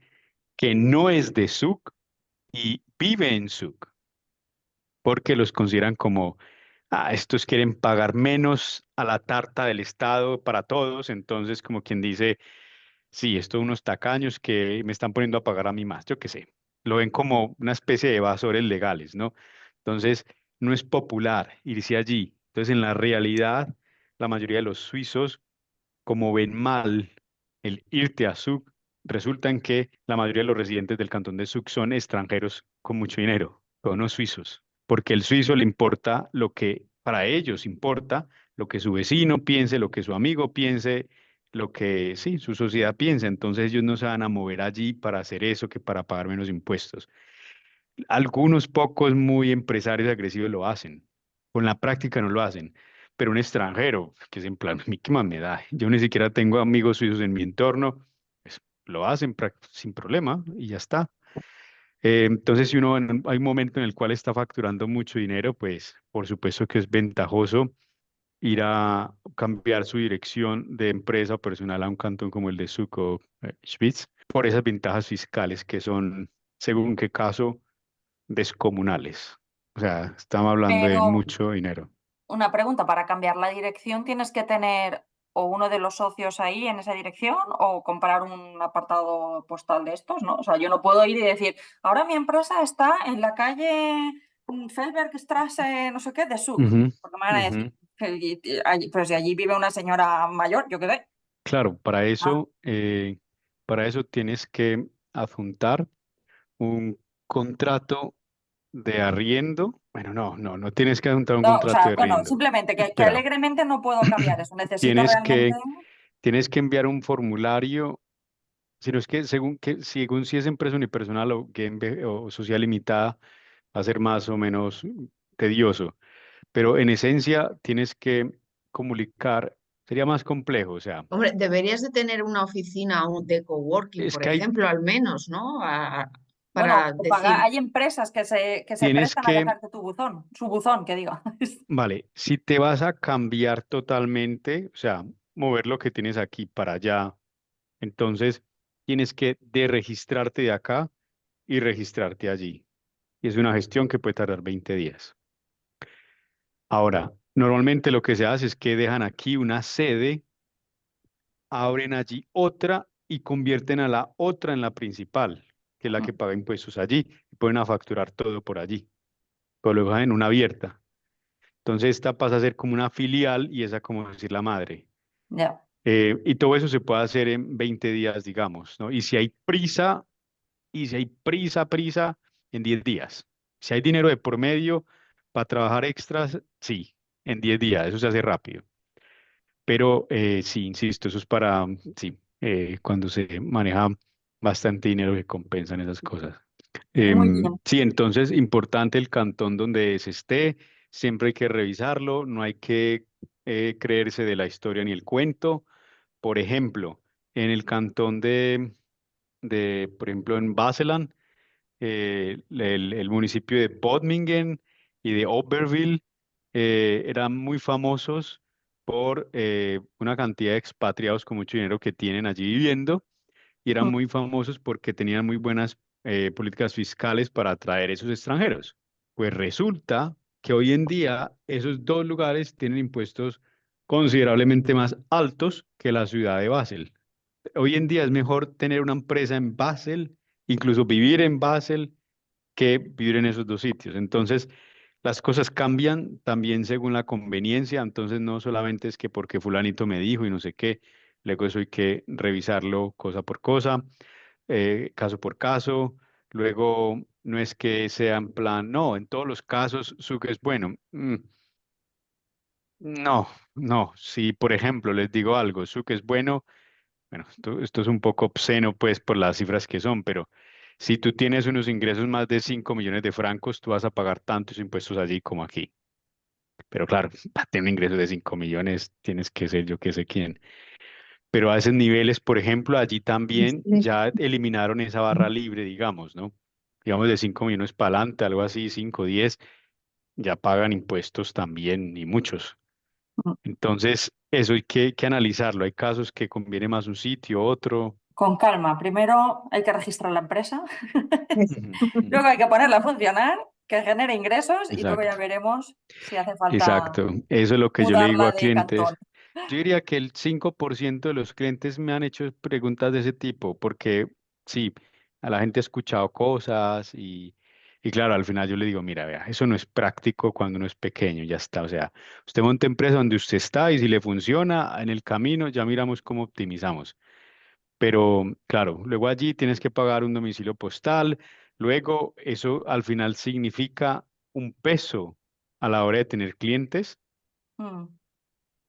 que no es de Zug y vive en Zug, porque los consideran como, estos quieren pagar menos a la tarta del Estado para todos, entonces como quien dice, sí, estos unos tacaños que me están poniendo a pagar a mí más, yo qué sé. Lo ven como una especie de evasores legales, ¿no? Entonces, no es popular irse allí. Entonces, en la realidad, la mayoría de los suizos, como ven mal el irte a Zug, resulta en que la mayoría de los residentes del cantón de Zug son extranjeros con mucho dinero, todos no suizos, porque el suizo le importa lo que para ellos importa, lo que su vecino piense, lo que su amigo piense, lo que sí, su sociedad piensa. Entonces ellos no se van a mover allí para hacer eso que para pagar menos impuestos. Algunos pocos muy empresarios agresivos lo hacen. Con la práctica no lo hacen. Pero un extranjero, que es en plan, ¿a mí qué más me da? Yo ni siquiera tengo amigos suizos en mi entorno, pues lo hacen sin problema y ya está. Entonces, si uno hay un momento en el cual está facturando mucho dinero, pues por supuesto que es ventajoso ir a cambiar su dirección de empresa o personal a un cantón como el de Zug o Schwyz, por esas ventajas fiscales que son, según qué caso, descomunales. O sea, estamos hablando de Pero mucho dinero. una pregunta, para cambiar la dirección tienes que tener o uno de los socios ahí en esa dirección o comprar un apartado postal de estos, ¿no? O sea, yo no puedo ir y decir, ahora mi empresa está en la calle Feldbergstraße, no sé qué, de Zug. Ujú, Porque me van a ujú. decir, pero si allí vive una señora mayor, yo qué sé. Claro, Ah, para eso tienes que adjuntar un contrato de arriendo. Bueno, no tienes que adjuntar un no, o contrato sea, de bueno, arriendo. simplemente que Espera, alegremente no puedo cambiar eso. Necesito tienes realmente. que, tienes que enviar un formulario, sino es que según si es empresa unipersonal o sociedad limitada, va a ser más o menos tedioso. Pero en esencia tienes que comunicar, sería más complejo, o sea, Hombre, deberías de tener una oficina de coworking, es por que hay, ejemplo, al menos, ¿no? Bueno, Para o pagar, decir, hay empresas que se tienes prestan a que, dejarte su buzón, que diga. vale, si te vas a cambiar totalmente, o sea, mover lo que tienes aquí para allá, entonces tienes que deregistrarte de acá y registrarte allí. Y es una gestión que puede tardar 20 días. Ahora, normalmente lo que se hace es que dejan aquí una sede, abren allí otra y convierten a la otra en la principal, que es la que paga impuestos allí, y pueden a facturar todo por allí, pero luego dejan en una abierta. Entonces esta pasa a ser como una filial y esa como decir la madre. Ya. Y todo eso se puede hacer en 20 días, digamos, ¿no? Y si hay prisa, en 10 días. Si hay dinero de por medio para trabajar extras, sí, en 10 días, eso se hace rápido. Pero sí, insisto, eso es para, sí, cuando se maneja bastante dinero que compensan esas cosas. Muy bien. Sí, entonces, importante el cantón donde se esté, siempre hay que revisarlo, no hay que creerse de la historia ni el cuento. Por ejemplo, en el cantón por ejemplo, en Baseland, el municipio de Bodmingen y de Oberville eran muy famosos por una cantidad de expatriados con mucho dinero que tienen allí viviendo y eran muy famosos porque tenían muy buenas políticas fiscales para atraer esos extranjeros. Pues resulta que hoy en día esos dos lugares tienen impuestos considerablemente más altos que la ciudad de Basel. Hoy en día es mejor tener una empresa en Basel, incluso vivir en Basel, que vivir en esos dos sitios. Entonces, las cosas cambian también según la conveniencia. Entonces, no solamente es que porque fulanito me dijo y no sé qué, luego eso hay que revisarlo cosa por cosa, caso por caso. Luego, no es que sea en plan, no, en todos los casos, su que es bueno. No, no. Si, por ejemplo, les digo algo, su que es bueno. Bueno, esto es un poco obsceno, pues, por las cifras que son, pero si tú tienes unos ingresos más de 5 millones de francos, tú vas a pagar tantos impuestos allí como aquí. Pero claro, para tener un ingreso de 5 millones tienes que ser yo que sé quién. Pero a esos niveles, por ejemplo, allí también ya eliminaron esa barra libre, digamos, ¿no? Digamos de 5 millones para adelante, algo así, 5, 10, ya pagan impuestos también y muchos. Entonces, eso hay que analizarlo. Hay casos que conviene más un sitio, otro. Con calma. Primero hay que registrar la empresa, Eso. Ujú, luego ujú. hay que ponerla a funcionar, que genere ingresos y luego ya Exacto, veremos si hace falta exacto. Eso es lo que yo le digo mudarla a de cantón. clientes. Yo diría que el 5% de los clientes me han hecho preguntas de ese tipo, porque sí, a la gente ha escuchado cosas y claro, al final yo le digo, mira, vea, eso no es práctico cuando uno es pequeño, ya está. O sea, usted monta empresa donde usted está y si le funciona en el camino, ya miramos cómo optimizamos. Pero claro, luego allí tienes que pagar un domicilio postal, luego eso al final significa un peso a la hora de tener clientes. Mm.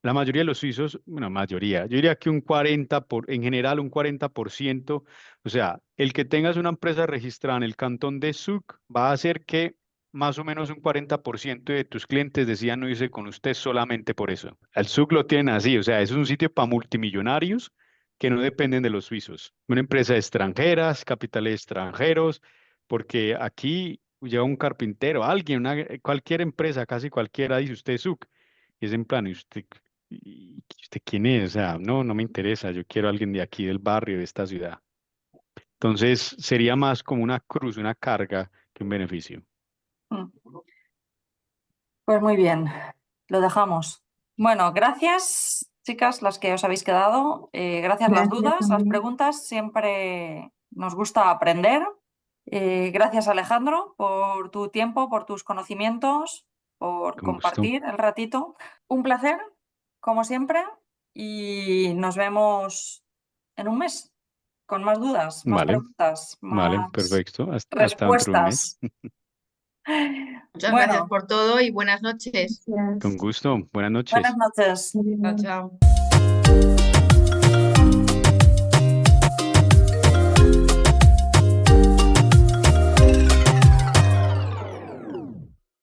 La mayoría de los suizos, bueno, mayoría, yo diría que en general un 40%, o sea, el que tengas una empresa registrada en el cantón de Zug va a hacer que más o menos un 40% de tus clientes decidan no irse con usted solamente por eso. El Zug lo tienen así, o sea, es un sitio para multimillonarios que no dependen de los suizos. Una empresa de extranjeras, capitales extranjeros, porque aquí llega un carpintero, alguien, cualquier empresa, casi cualquiera, dice usted Zug. Y es en plan, ¿y usted quién es? O sea, no, no me interesa, yo quiero a alguien de aquí del barrio, de esta ciudad. Entonces, sería más como una cruz, una carga que un beneficio. Mm. Pues muy bien, lo dejamos. Bueno, gracias, chicas, las que os habéis quedado. Gracias las Gracias dudas, las también. preguntas. Siempre nos gusta aprender. Gracias, Alejandro, por tu tiempo, por tus conocimientos, por Con gusto. compartir el ratito. Un placer, como siempre, y nos vemos en un mes con más dudas, más Vale, preguntas, vale, más perfecto. Hasta dentro de un mes. respuestas. Muchas gracias Bueno, por todo y buenas noches. Con Gracias. gusto. Buenas buenas noches. noches. Chao, chao.